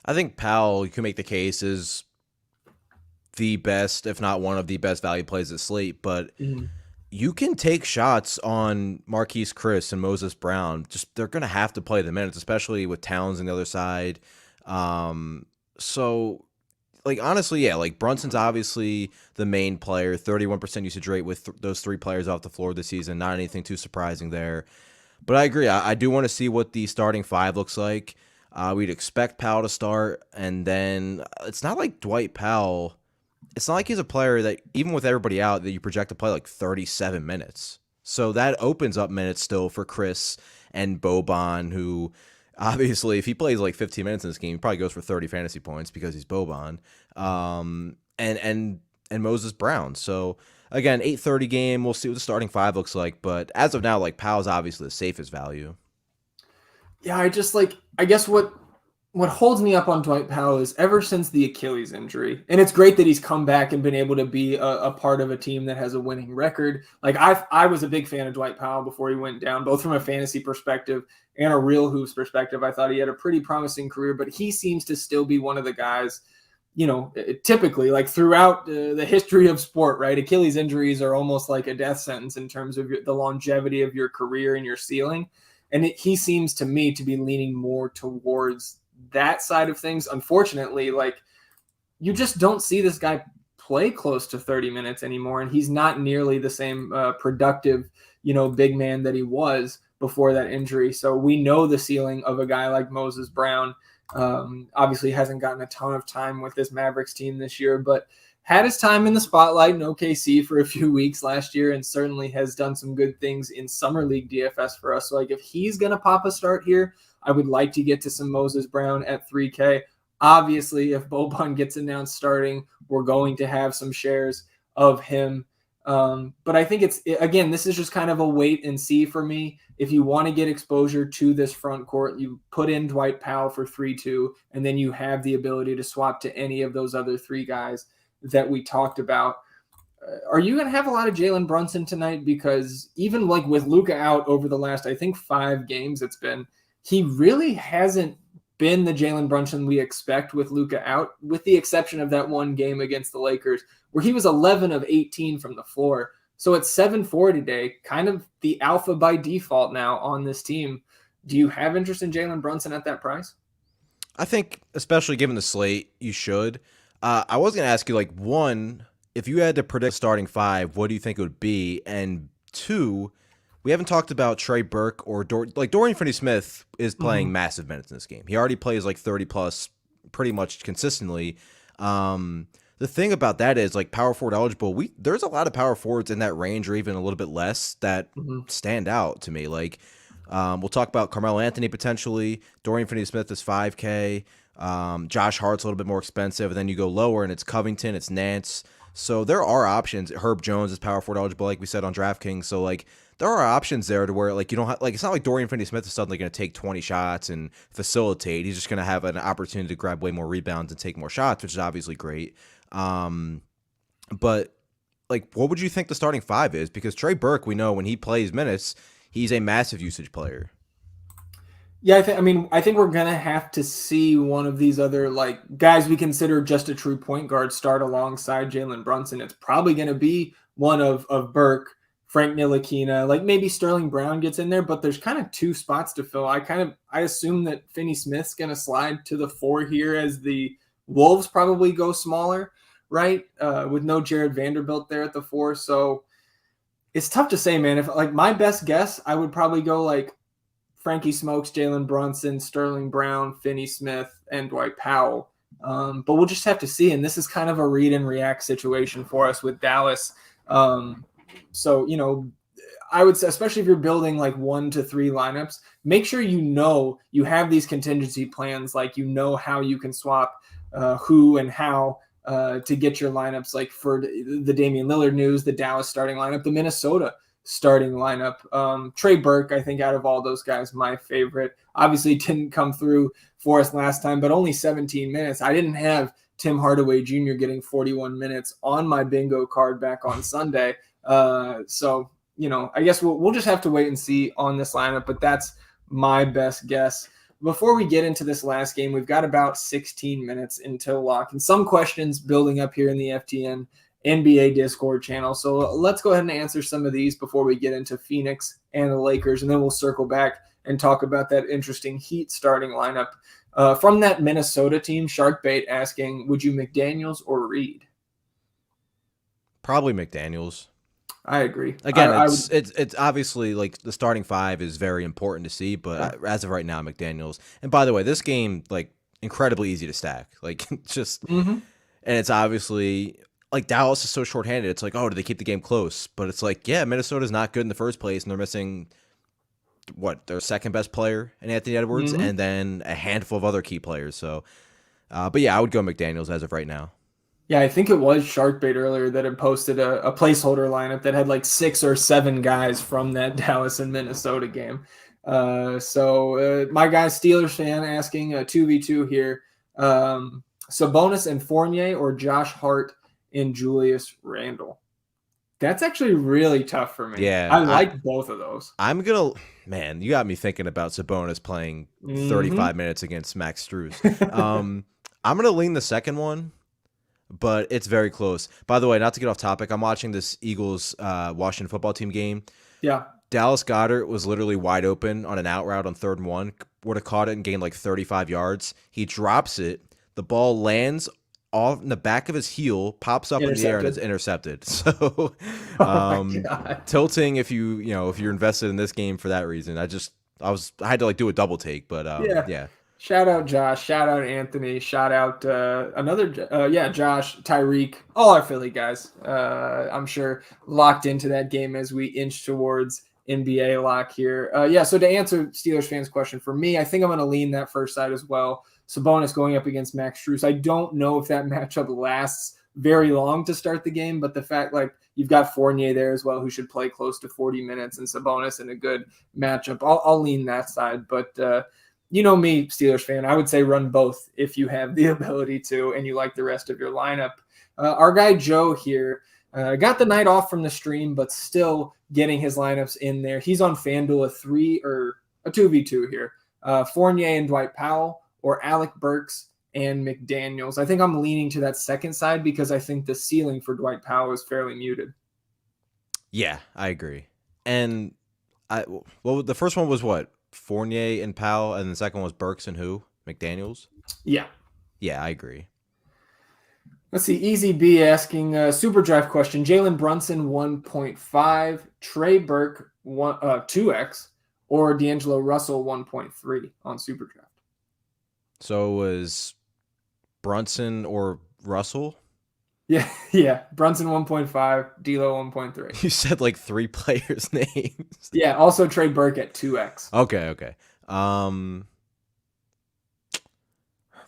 I think Powell, you can make the case, is the best, if not one of the best value plays at slate, but you can take shots on Marquise Christ and Moses Brown. Just they're going to have to play the minutes, especially with Towns on the other side. So honestly, yeah, Brunson's obviously the main player, 31% usage rate with those 3 players off the floor this season. Not anything too surprising there. But I agree. I do want to see what the starting 5 looks like. We'd expect Powell to start, and then it's not like Dwight Powell. It's not like he's a player that, even with everybody out, that you project to play 37 minutes. So that opens up minutes still for Chris and Boban, who obviously, if he plays 15 minutes in this game, he probably goes for 30 fantasy points because he's Boban. And Moses Brown. So again, 8:30 game. We'll see what the starting 5 looks like. But as of now, Powell's obviously the safest value. Yeah, I just I guess what holds me up on Dwight Powell is ever since the Achilles injury, and it's great that he's come back and been able to be a part of a team that has a winning record. I was a big fan of Dwight Powell before he went down, both from a fantasy perspective and a real hoops perspective. I thought he had a pretty promising career, but he seems to still be one of the guys, typically throughout the history of sport, right? Achilles injuries are almost like a death sentence in terms of the longevity of your career and your ceiling. And he seems to me to be leaning more towards that side of things. Unfortunately, you just don't see this guy play close to 30 minutes anymore. And he's not nearly the same productive, big man that he was before that injury. So we know the ceiling of a guy like Moses Brown. Obviously hasn't gotten a ton of time with this Mavericks team this year, but had his time in the spotlight in OKC for a few weeks last year, and certainly has done some good things in Summer League DFS for us. So like if he's going to pop a start here, I would like to get to some Moses Brown at 3K. Obviously, if Boban gets announced starting, we're going to have some shares of him. But I think again, this is just kind of a wait and see for me. If you want to get exposure to this front court, you put in Dwight Powell for 3-2, and then you have the ability to swap to any of those other three guys that we talked about. Are you going to have a lot of Jalen Brunson tonight? Because even like with Luka out over the last, I think 5 games he really hasn't been the Jalen Brunson we expect with Luka out, with the exception of that one game against the Lakers where he was 11 of 18 from the floor. So at 7-4 today, kind of the alpha by default now on this team. Do you have interest in Jalen Brunson at that price? I think, especially given the slate, you should. I was going to ask you, like, one, if you had to predict starting 5, what do you think it would be? And 2, we haven't talked about Trey Burke or Dorian Finney-Smith is playing massive minutes in this game. He already plays like 30 plus pretty much consistently. The thing about that is, like, power forward eligible, there's a lot of power forwards in that range or even a little bit less that stand out to me. Like, we'll talk about Carmelo Anthony potentially. Dorian Finney-Smith is 5K. Josh Hart's a little bit more expensive. And then you go lower and it's Covington, it's Nance. So there are options. Herb Jones is power forward eligible, like we said on DraftKings. So, like, there are options there to where, like, you don't have, like, it's not like Dorian Finney-Smith is suddenly going to take 20 shots and facilitate. He's just going to have an opportunity to grab way more rebounds and take more shots, which is obviously great. But, like, what would you think the starting 5 is? Because Trey Burke, we know when he plays minutes, he's a massive usage player. Yeah, I think we're gonna have to see one of these other like guys we consider just a true point guard start alongside Jalen Brunson. It's probably gonna be one of Burke, Frank Ntilikina, like maybe Sterling Brown gets in there, but there's kind of 2 spots to fill. I assume that Finney-Smith's gonna slide to the 4 here as the Wolves probably go smaller, right? With no Jared Vanderbilt there at the 4. So it's tough to say, man. If like my best guess, I would probably go like Frankie Smokes, Jalen Brunson, Sterling Brown, Finney-Smith, and Dwight Powell. But we'll just have to see. And this is kind of a read and react situation for us with Dallas. So, you know, I would say, especially if you're building like 1 to 3 lineups, make sure you have these contingency plans, like how you can swap who and how to get your lineups, like for the Damian Lillard news, the Dallas starting lineup, the Minnesota starting lineup. Trey Burke, I think out of all those guys, my favorite. Obviously didn't come through for us last time, but only 17 minutes. I didn't have Tim Hardaway Jr. getting 41 minutes on my bingo card back on Sunday. So, you know, I guess we'll just have to wait and see on this lineup, but that's my best guess. Before we get into this last game, we've got about 16 minutes until lock and some questions building up here in the FTN NBA Discord channel. So let's go ahead and answer some of these before we get into Phoenix and the Lakers, and then we'll circle back and talk about that interesting Heat starting lineup. From that Minnesota team, Sharkbait asking, would you McDaniels or Reed? Probably McDaniels. I agree. Again, it's obviously like the starting 5 is very important to see, but as of right now, McDaniels. And by the way, this game, like, incredibly easy to stack. Like, just and it's obviously like Dallas is so shorthanded. It's like, oh, do they keep the game close? But it's like, yeah, Minnesota's not good in the first place, and they're missing their second best player in Anthony Edwards, and then a handful of other key players. So, but yeah, I would go McDaniels as of right now. Yeah, I think it was Sharkbait earlier that had posted a placeholder lineup that had like 6 or 7 guys from that Dallas and Minnesota game. So my guy, Steelers fan, asking a 2v2 here. Sabonis and Fournier or Josh Hart and Julius Randle? That's actually really tough for me. Yeah, I like both of those. Man, you got me thinking about Sabonis playing 35 minutes against Max Strus. I'm going to lean the second one, but it's very close. By the way, not to get off topic, I'm watching this Eagles Washington football team game. Yeah. Dallas Goedert was literally wide open on an out route on 3rd and 1, would have caught it and gained like 35 yards. He drops it. The ball lands off in the back of his heel, pops up in the air, and it's intercepted. So, tilting if you're invested in this game for that reason. I had to like do a double take, but yeah. Shout out Josh. Shout out Anthony. Shout out Josh, Tyreek, all our Philly guys. I'm sure locked into that game as we inch towards NBA lock here. So to answer Steelers fans' question, for me, I think I'm going to lean that first side as well. Sabonis going up against Max Strus. I don't know if that matchup lasts very long to start the game, but the fact you've got Fournier there as well, who should play close to 40 minutes, and Sabonis in a good matchup, I'll lean that side. But you know me, Steelers fan, I would say run both if you have the ability to and you like the rest of your lineup. Our guy Joe here got the night off from the stream, but still getting his lineups in there. He's on FanDuel a 2v2 here. Fournier and Dwight Powell, or Alec Burks and McDaniels. I think I'm leaning to that second side because I think the ceiling for Dwight Powell is fairly muted. Yeah, I agree. And the first one was what? Fournier and Powell, and the second one was Burks and who? McDaniels? Yeah. Yeah, I agree. Let's see. Easy B asking Superdraft question. Jalen Brunson 1.5, Trey Burke 2x, or D'Angelo Russell 1.3 on Superdraft. So was Brunson or Russell? Yeah. Brunson 1.5, D'Lo 1.3. You said like 3 players' names. Yeah, also Trey Burke at 2x. Okay.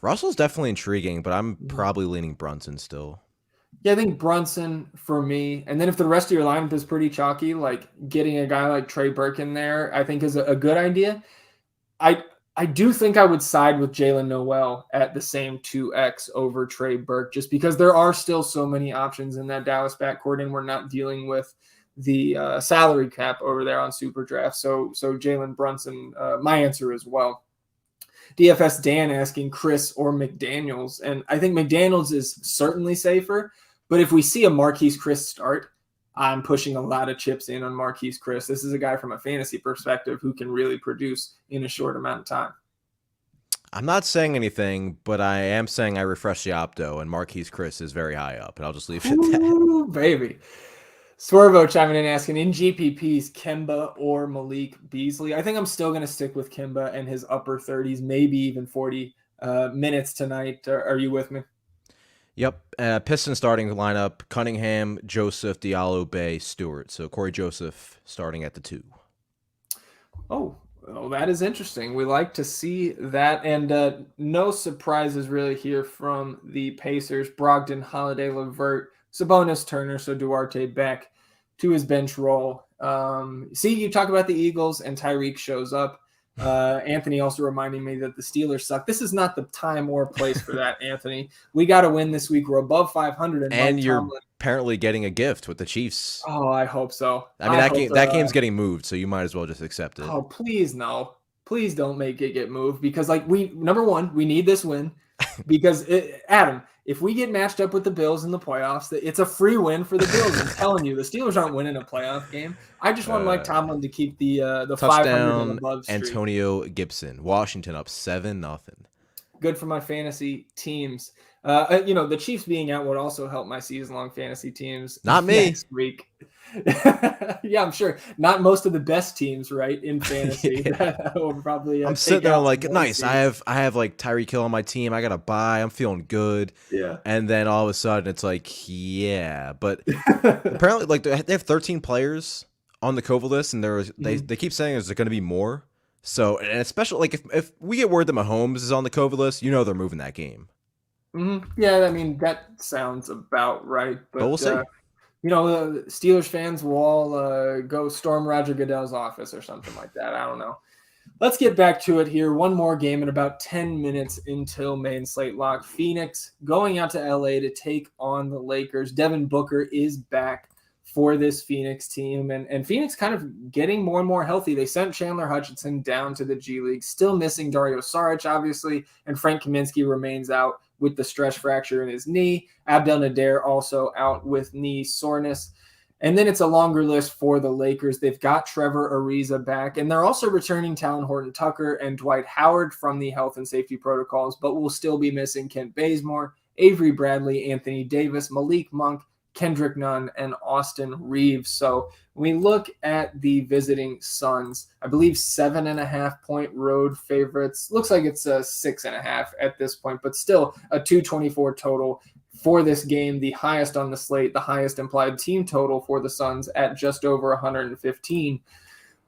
Russell's definitely intriguing, but I'm probably leaning Brunson still. Yeah, I think Brunson for me. And then if the rest of your lineup is pretty chalky, like getting a guy like Trey Burke in there, I think is a good idea. I do think I would side with Jalen Noel at the same 2x over Trey Burke, just because there are still so many options in that Dallas backcourt, and we're not dealing with the salary cap over there on Superdraft. So Jalen Brunson, my answer as well. DFS Dan asking Chris or McDaniels, and I think McDaniels is certainly safer, but if we see a Marquise Chris start, I'm pushing a lot of chips in on Marquise Chris. This is a guy from a fantasy perspective who can really produce in a short amount of time. I'm not saying anything, but I am saying I refreshed the Opto, and Marquise Chris is very high up, and I'll just leave it at that. Ooh, baby. Swervo chiming in asking, in GPPs, Kemba or Malik Beasley? I think I'm still going to stick with Kemba and his upper 30s, maybe even 40 minutes tonight. Are you with me? Yep. Piston starting lineup: Cunningham, Joseph, Diallo, Bay, Stewart. So Corey Joseph starting at the 2. Oh, well, that is interesting. We like to see that. And no surprises really here from the Pacers. Brogdon, Holiday, LeVert, Sabonis, Turner. So Duarte back to his bench role. See, you talk about the Eagles and Tyreek shows up. Anthony also reminding me that the Steelers suck. This is not the time or place for that, Anthony. We got to win this week. We're above 500. And you're apparently getting a gift with the Chiefs. Oh, I hope so. I mean, that game's getting moved, so you might as well just accept it. Oh, please no. Please don't make it get moved, because number one, we need this win because Adam, if we get matched up with the Bills in the playoffs, it's a free win for the Bills. I'm telling you, the Steelers aren't winning a playoff game. I just want Mike Tomlin to keep the 500 and above streak. Antonio Gibson, Washington up 7-0. Good for my fantasy teams. The Chiefs being out would also help my season-long fantasy teams. Not me. Next week. Yeah, I'm sure. Not most of the best teams, right, in fantasy. Yeah. Probably. I'm sitting there, I'm like, nice. I have like Tyreek Hill on my team. I got to buy. I'm feeling good. Yeah. And then all of a sudden, it's like, yeah. But apparently, like they have 13 players on the COVID list, and they keep saying there's going to be more. So, and especially like if we get word that Mahomes is on the COVID list, they're moving that game. Mm-hmm. Yeah, I mean that sounds about right. But we'll see. The Steelers fans will all go storm Roger Goodell's office or something like that. I don't know. Let's get back to it here. One more game in about 10 minutes until main slate lock. Phoenix going out to LA to take on the Lakers. Devin Booker is back for this Phoenix team, and Phoenix kind of getting more and more healthy. They sent Chandler Hutchinson down to the G League, still missing Dario Saric, obviously, and Frank Kaminsky remains out with the stress fracture in his knee. Abdel Nader also out with knee soreness. And then it's a longer list for the Lakers. They've got Trevor Ariza back, and they're also returning Talon Horton-Tucker and Dwight Howard from the health and safety protocols, but will still be missing Kent Bazemore, Avery Bradley, Anthony Davis, Malik Monk, Kendrick Nunn, and Austin Reeves. So when we look at the visiting Suns, I believe 7.5-point road favorites. Looks like it's a 6.5 at this point, but still a 224 total for this game, the highest on the slate, the highest implied team total for the Suns at just over 115.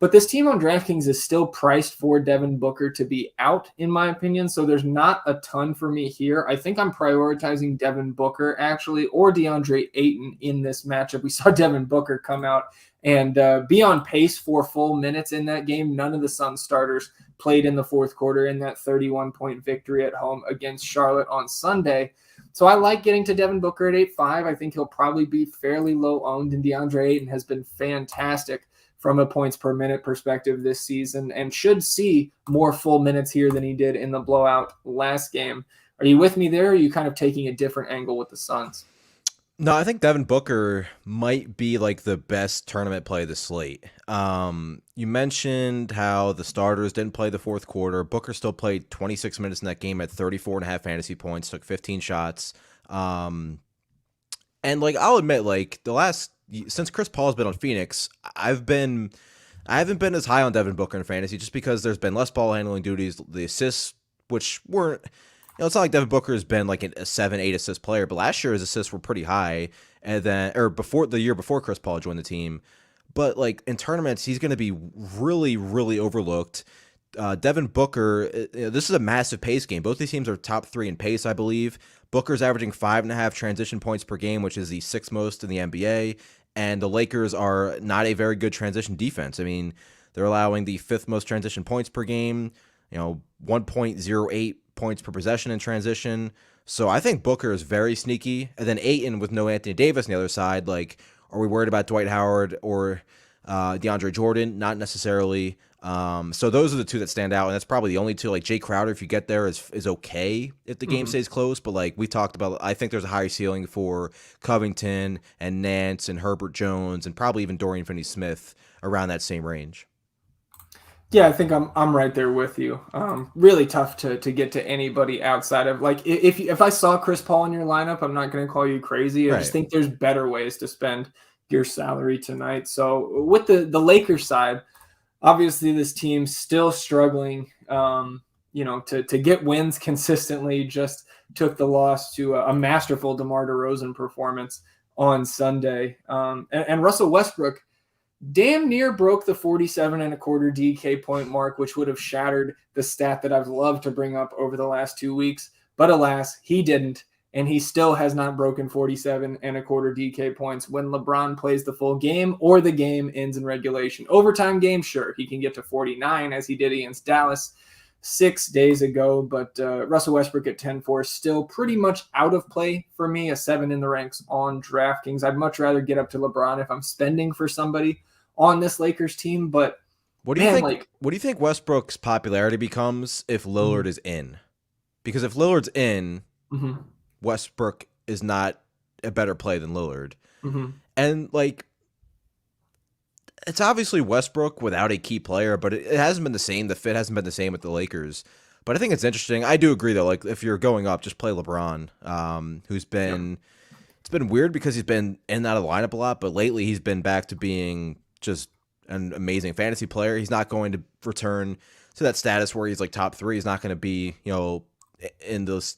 But this team on DraftKings is still priced for Devin Booker to be out, in my opinion. So there's not a ton for me here. I think I'm prioritizing Devin Booker, actually, or DeAndre Ayton in this matchup. We saw Devin Booker come out and be on pace for full minutes in that game. None of the Suns starters played in the fourth quarter in that 31-point victory at home against Charlotte on Sunday. So I like getting to Devin Booker at 8.5. I think he'll probably be fairly low owned, and DeAndre Ayton has been fantastic from a points per minute perspective this season and should see more full minutes here than he did in the blowout last game. Are you with me there, or are you kind of taking a different angle with the Suns? No, I think Devin Booker might be like the best tournament play of the slate. You mentioned how the starters didn't play the fourth quarter. Booker still played 26 minutes in that game at 34.5 fantasy points, took 15 shots. And like, I'll admit, like since Chris Paul's been on Phoenix, I haven't been as high on Devin Booker in fantasy just because there's been less ball handling duties, the assists, which weren't, it's not like Devin Booker has been like a 7-8 assist player, but last year his assists were pretty high, and then before the year before Chris Paul joined the team. But like in tournaments, he's going to be really, really overlooked. Devin Booker, this is a massive pace game. Both these teams are top 3 in pace, I believe. Booker's averaging 5.5 transition points per game, which is the 6th most in the NBA. And the Lakers are not a very good transition defense. I mean, they're allowing the 5th most transition points per game, 1.08 points per possession in transition. So I think Booker is very sneaky. And then Ayton with no Anthony Davis on the other side, like, are we worried about Dwight Howard or DeAndre Jordan? Not necessarily. So those are the two that stand out, and that's probably the only two. Like Jay Crowder, if you get there, is okay if the game stays close. But like we talked about, I think there's a higher ceiling for Covington and Nance and Herbert Jones and probably even Dorian Finney-Smith around that same range. Yeah, I think I'm right there with you. Really tough to get to anybody outside of, like, if I saw Chris Paul in your lineup, I'm not going to call you crazy. I just think there's better ways to spend your salary tonight. So with the Lakers side, obviously this team's still struggling, to get wins consistently. Just took the loss to a masterful DeMar DeRozan performance on Sunday. And Russell Westbrook damn near broke the 47.25 DK point mark, which would have shattered the stat that I've loved to bring up over the last 2 weeks. But alas, he didn't. And he still has not broken 47.25 DK points when LeBron plays the full game or the game ends in regulation. Overtime game, sure, he can get to 49 as he did against Dallas 6 days ago. But Russell Westbrook at 10-4 still pretty much out of play for me, a 7 in the ranks on DraftKings. I'd much rather get up to LeBron if I'm spending for somebody on this Lakers team. But what do you think? What do you think Westbrook's popularity becomes if Lillard is in? Because if Lillard's in, Westbrook is not a better play than Lillard. And like, it's obviously Westbrook without a key player, but it hasn't been the same. The fit hasn't been the same with the Lakers. But I think it's interesting. I do agree though. Like if you're going up, just play LeBron, who's been, it's been weird because he's been in and out of the lineup a lot, but lately he's been back to being just an amazing fantasy player. He's not going to return to that status where he's like top 3. He's not going to be, in this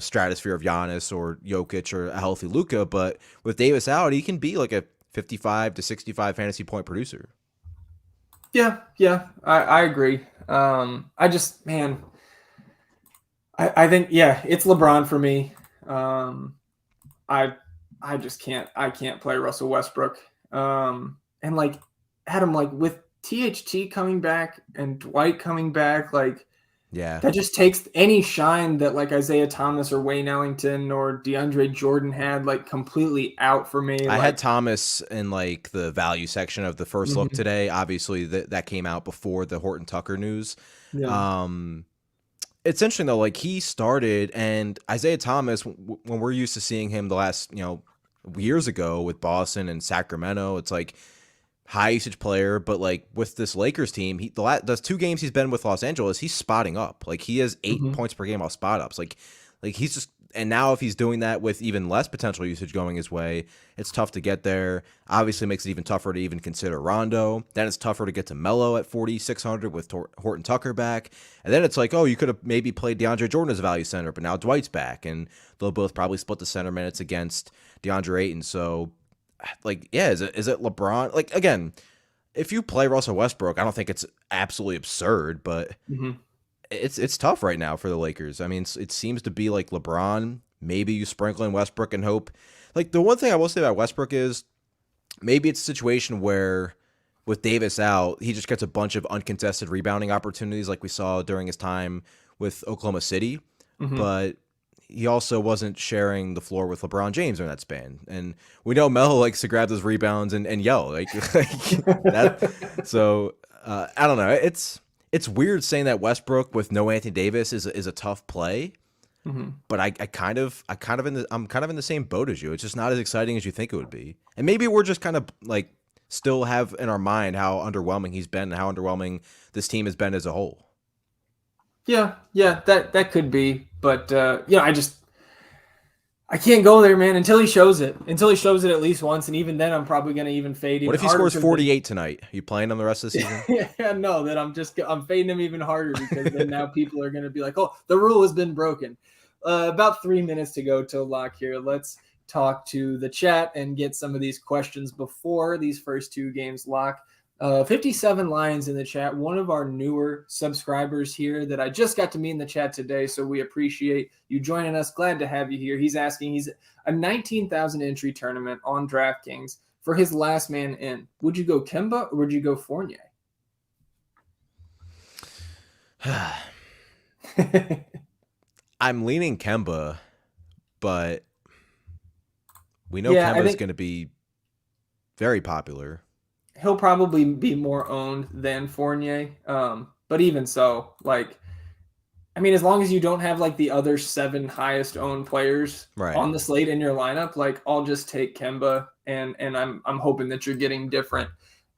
stratosphere of Giannis or Jokic or a healthy Luka, but with Davis out, he can be like a 55 to 65 fantasy point producer. Yeah, I agree. I think it's LeBron for me. I just can't play Russell Westbrook. And like Adam, like with THT coming back and Dwight coming back, like, yeah, that just takes any shine that like Isaiah Thomas or Wayne Ellington or DeAndre Jordan had, like, completely out for me. I had Thomas in like the value section of the first look today. Obviously that came out before the Horton Tucker news. Yeah. It's interesting though, like he started, and Isaiah Thomas, when we're used to seeing him the last, years ago with Boston and Sacramento, it's like high usage player, but like with this Lakers team, those 2 games he's been with Los Angeles, he's spotting up. Like he has 8 points per game off spot ups. Like he's just and now if he's doing that with even less potential usage going his way, it's tough to get there. Obviously makes it even tougher to even consider Rondo. Then it's tougher to get to Melo at 4,600 with Horton Tucker back. And then it's like, oh, you could have maybe played DeAndre Jordan as a value center, but now Dwight's back, and they'll both probably split the center minutes against DeAndre Ayton. So, like, yeah, is it LeBron? Like, again, if you play Russell Westbrook, I don't think it's absolutely absurd, but it's tough right now for the Lakers. I mean, it seems to be like LeBron. Maybe you sprinkle in Westbrook and hope. Like, the one thing I will say about Westbrook is maybe it's a situation where with Davis out, he just gets a bunch of uncontested rebounding opportunities like we saw during his time with Oklahoma City. But he also wasn't sharing the floor with LeBron James during that span. And we know Melo likes to grab those rebounds and yell. Like that. So, I don't know. It's weird saying that Westbrook with no Anthony Davis is a tough play. But I'm kind of in the same boat as you. It's just not as exciting as you think it would be. And maybe we're just kind of like still have in our mind how underwhelming he's been and how underwhelming this team has been as a whole. Yeah, that could be. But I can't go there, man, until he shows it. Until he shows it at least once, and even then I'm probably gonna even fade him. What if he scores 48 tonight? Are you playing him the rest of the season? Yeah, no, then I'm fading him even harder, because then now people are gonna be like, oh, the rule has been broken. About 3 minutes to go till lock here. Let's talk to the chat and get some of these questions before these first two games lock. 57 Lions in the chat, one of our newer subscribers here that I just got to meet in the chat today, so we appreciate you joining us. Glad to have you here. He's asking, he's a 19,000 entry tournament on DraftKings for his last man in. Would you go Kemba or would you go Fournier? I'm leaning Kemba, but we know Kemba's going to be very popular. He'll probably be more owned than Fournier. But even so, like, I mean, as long as you don't have like the other 7 highest owned players on the slate in your lineup, like, I'll just take Kemba, and I'm hoping that you're getting different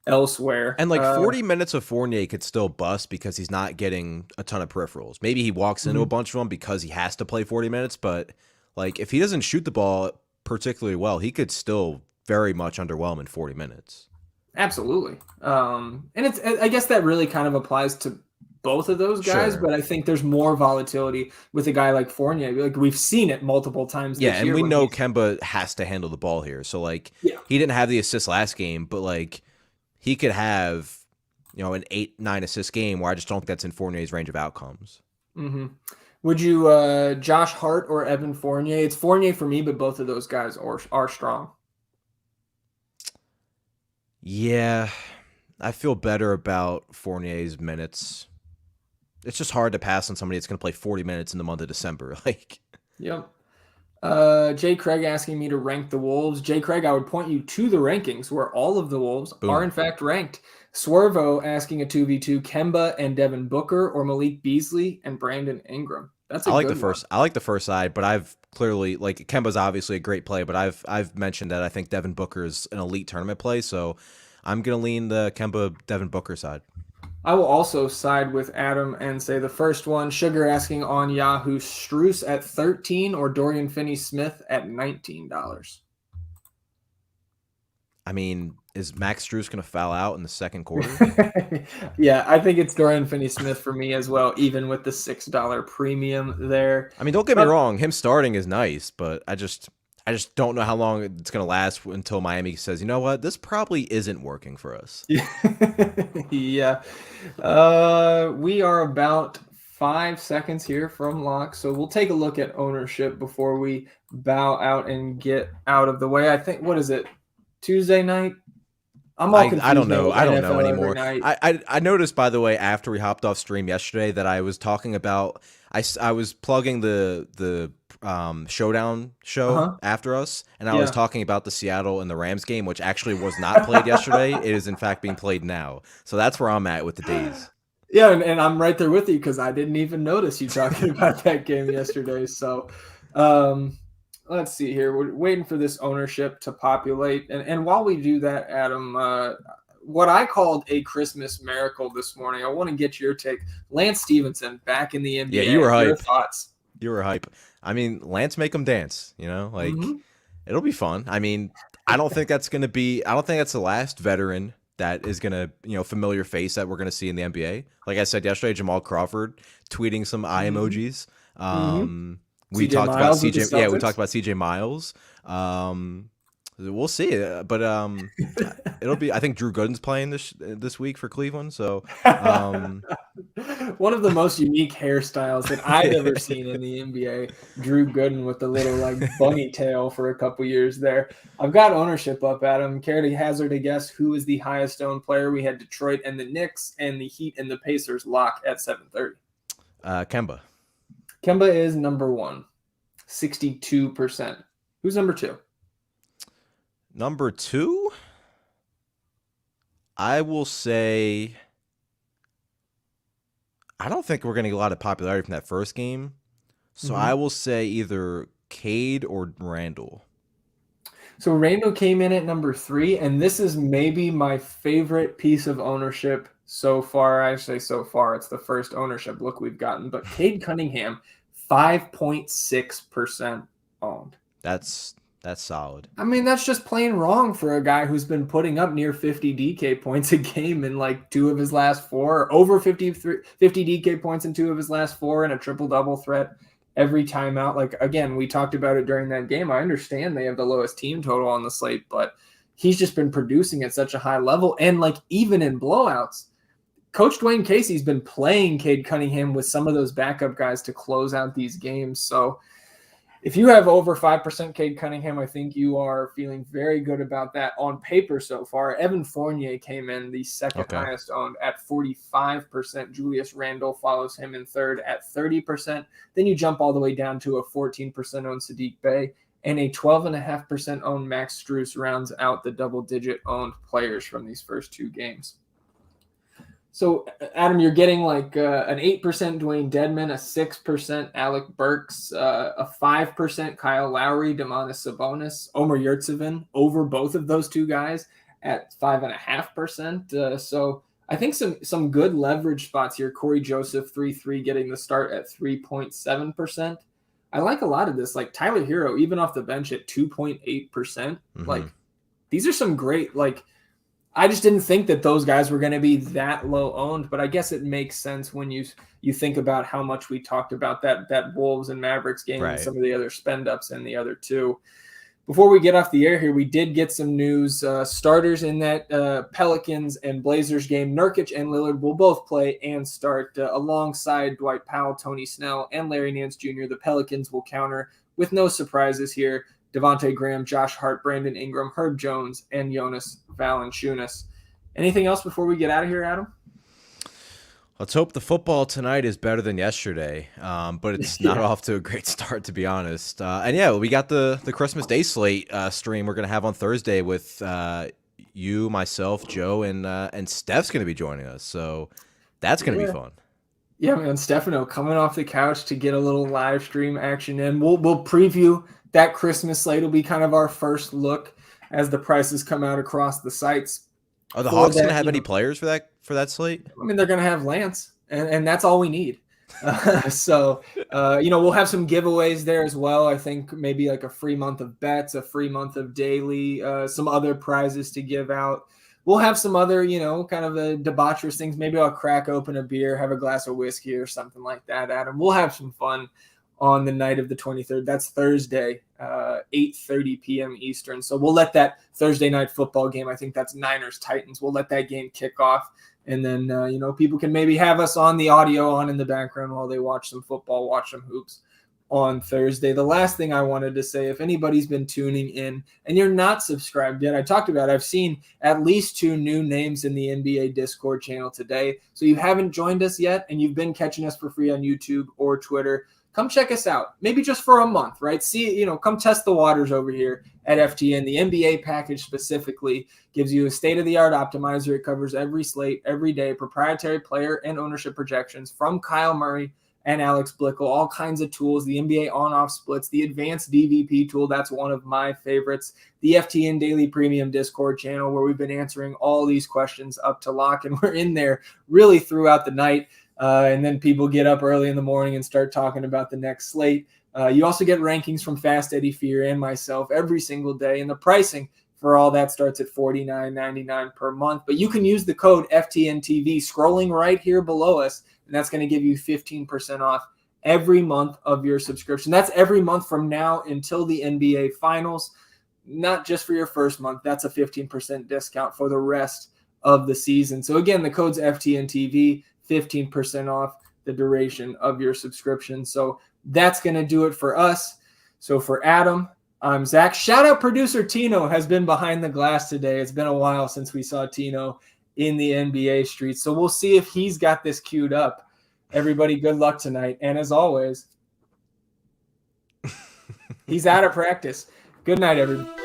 elsewhere. And like 40 minutes of Fournier could still bust because he's not getting a ton of peripherals. Maybe he walks into a bunch of them because he has to play 40 minutes, but like if he doesn't shoot the ball particularly well, he could still very much underwhelm in 40 minutes. Absolutely. And I guess that really kind of applies to both of those guys, but I think there's more volatility with a guy like Fournier. Like, we've seen it multiple times this year. Yeah, and we know Kemba has to handle the ball here. So like he didn't have the assist last game, but like he could have, an 8-9 assist game where I just don't think that's in Fournier's range of outcomes. Would you Josh Hart or Evan Fournier? It's Fournier for me, but both of those guys are strong. Yeah, I feel better about Fournier's minutes. It's just hard to pass on somebody that's going to play 40 minutes in the month of December. Yep. Jay Craig asking me to rank the Wolves. Jay Craig, I would point you to the rankings where all of the Wolves are in fact ranked. Swervo asking a 2v2, Kemba and Devin Booker or Malik Beasley and Brandon Ingram. That's I like the first side, but I've clearly, like, Kemba's obviously a great play, but I've mentioned that I think Devin Booker is an elite tournament play, so I'm gonna lean the Kemba Devin Booker side. I will also side with Adam and say the first one. Sugar asking on Yahoo, Strus at 13 or Dorian Finney-Smith at $19. I mean, is Max Strus going to foul out in the second quarter? Yeah, I think it's Dorian Finney-Smith for me as well, even with the $6 premium there. I mean, don't get me wrong. Him starting is nice, but I just don't know how long it's going to last until Miami says, you know what, this probably isn't working for us. Yeah. We are about 5 seconds here from lock, so we'll take a look at ownership before we bow out and get out of the way. I think, what is it, Tuesday night? I'm all confused. I don't know anymore. I noticed, by the way, after we hopped off stream yesterday, that I was talking about I was plugging the Showdown show after us, and I was talking about the Seattle and the Rams game, which actually was not played yesterday. It is in fact being played now. So that's where I'm at with the days. Yeah, and I'm right there with you because I didn't even notice you talking about that game yesterday. So let's see here. We're waiting for this ownership to populate. And while we do that, Adam, what I called a Christmas miracle this morning, I want to get your take. Lance Stevenson back in the NBA. Yeah, you were hyped. Your thoughts? You were hype. I mean, Lance make them dance, like Hmm. it'll be fun. I mean, I don't think that's the last veteran that is going to, familiar face that we're going to see in the NBA. Like I said yesterday, Jamal Crawford tweeting some eye Hmm. emojis. Hmm. We CJ talked about Miles with the CJ. Yeah, we talked Celtics. about CJ Miles. We'll see. But it'll be, I think Drew Gooden's playing this week for Cleveland. So, um, One of the most unique hairstyles that I've ever seen in the NBA. Drew Gooden with the little like bunny tail for a couple years there. I've got ownership up, Adam. Care to hazard a guess who is the highest owned player? We had Detroit and the Knicks and the Heat and the Pacers lock at 7:30. Kemba. Kemba is number one, 62%. Who's number two? Number two, I will say, I don't think we're going to get a lot of popularity from that first game. So I Mhm. will say either Cade or Randall. So Randall came in at number three, and this is maybe my favorite piece of ownership so far. I say so far, it's the first ownership look we've gotten. But Cade Cunningham, 5.6% owned. That's solid. I mean, that's just plain wrong for a guy who's been putting up near 50 DK points a game in like two of his last four, or over 50 DK points in two of his last four, and a triple double threat every time out. Like, again, we talked about it during that game. I understand they have the lowest team total on the slate, but he's just been producing at such a high level. And like, even in blowouts, Coach Dwayne Casey's been playing Cade Cunningham with some of those backup guys to close out these games. So, if you have over 5% Cade Cunningham, I think you are feeling very good about that on paper so far. Evan Fournier came in the second Okay. highest owned at 45%. Julius Randle follows him in third at 30%. Then you jump all the way down to a 14% owned Sadiq Bey, and a 12.5% owned Max Strus rounds out the double-digit owned players from these first two games. So, Adam, you're getting like an 8% Dwayne Dedman, a 6% Alec Burks, a 5% Kyle Lowry, Domantas Sabonis, Omer Yurtseven over both of those two guys at 5.5%. So I think some good leverage spots here. Corey Joseph, 3-3, getting the start at 3.7%. I like a lot of this. Like Tyler Hero, even off the bench at 2.8%. Mm-hmm. Like these are some great, like, I just didn't think that those guys were going to be that low owned, but I guess it makes sense when you think about how much we talked about that Wolves and Mavericks game and Right. some of the other spend ups in the other two. Before we get off the air here, we did get some news. Starters in that Pelicans and Blazers game, Nurkic and Lillard will both play and start alongside Dwight Powell, Tony Snell, and Larry Nance Jr. The Pelicans will counter with no surprises here. Devontae Graham, Josh Hart, Brandon Ingram, Herb Jones, and Jonas Valanciunas. Anything else before we get out of here, Adam? Let's hope the football tonight is better than yesterday, but it's not Yeah. off to a great start, to be honest. And yeah, we got the Christmas Day slate stream we're gonna have on Thursday with you, myself, Joe, and Steph's gonna be joining us. So that's gonna be Yeah. fun. Yeah, man, Stefano coming off the couch to get a little live stream action in. We'll preview that Christmas slate. It'll be kind of our first look as the prices come out across the sites Are the for Hawks gonna that. have any players for that slate? I mean, they're going to have Lance, and that's all we need. We'll have some giveaways there as well. I think maybe like a free month of bets, a free month of daily, some other prizes to give out. We'll have some other, kind of a debaucherous things. Maybe I'll crack open a beer, have a glass of whiskey or something like that, Adam. We'll have some fun on the night of the 23rd. That's Thursday, 8:30 p.m. Eastern. So we'll let that Thursday night football game, I think that's Niners-Titans, we'll let that game kick off. And then, people can maybe have us on the audio on in the background while they watch some football, watch some hoops on Thursday. The last thing I wanted to say, if anybody's been tuning in and you're not subscribed yet, I've seen at least 2 new names in the NBA Discord channel today. So you haven't joined us yet and you've been catching us for free on YouTube or Twitter, come check us out. Maybe just for a month, right? Come test the waters over here at FTN. The NBA package specifically gives you a state-of-the-art optimizer. It covers every slate, every day, proprietary player and ownership projections from Kyle Murray and Alex Blickel, all kinds of tools, the NBA on-off splits, the advanced DVP tool, that's one of my favorites, the FTN Daily Premium Discord channel where we've been answering all these questions up to lock, and we're in there really throughout the night. And then people get up early in the morning and start talking about the next slate. You also get rankings from Fast Eddie Fear and myself every single day, and the pricing for all that starts at $49.99 per month. But you can use the code FTNTV scrolling right here below us, and that's going to give you 15% off every month of your subscription. That's every month from now until the NBA Finals, not just for your first month. That's a 15% discount for the rest of the season. So again, the code's FTNTV, 15% off the duration of your subscription. So that's going to do it for us. So for Adam, I'm Zach. Shout out producer Tino has been behind the glass today. It's been a while since we saw Tino in the NBA streets. So we'll see if he's got this queued up. Everybody, good luck tonight. And as always, he's out of practice. Good night, everybody.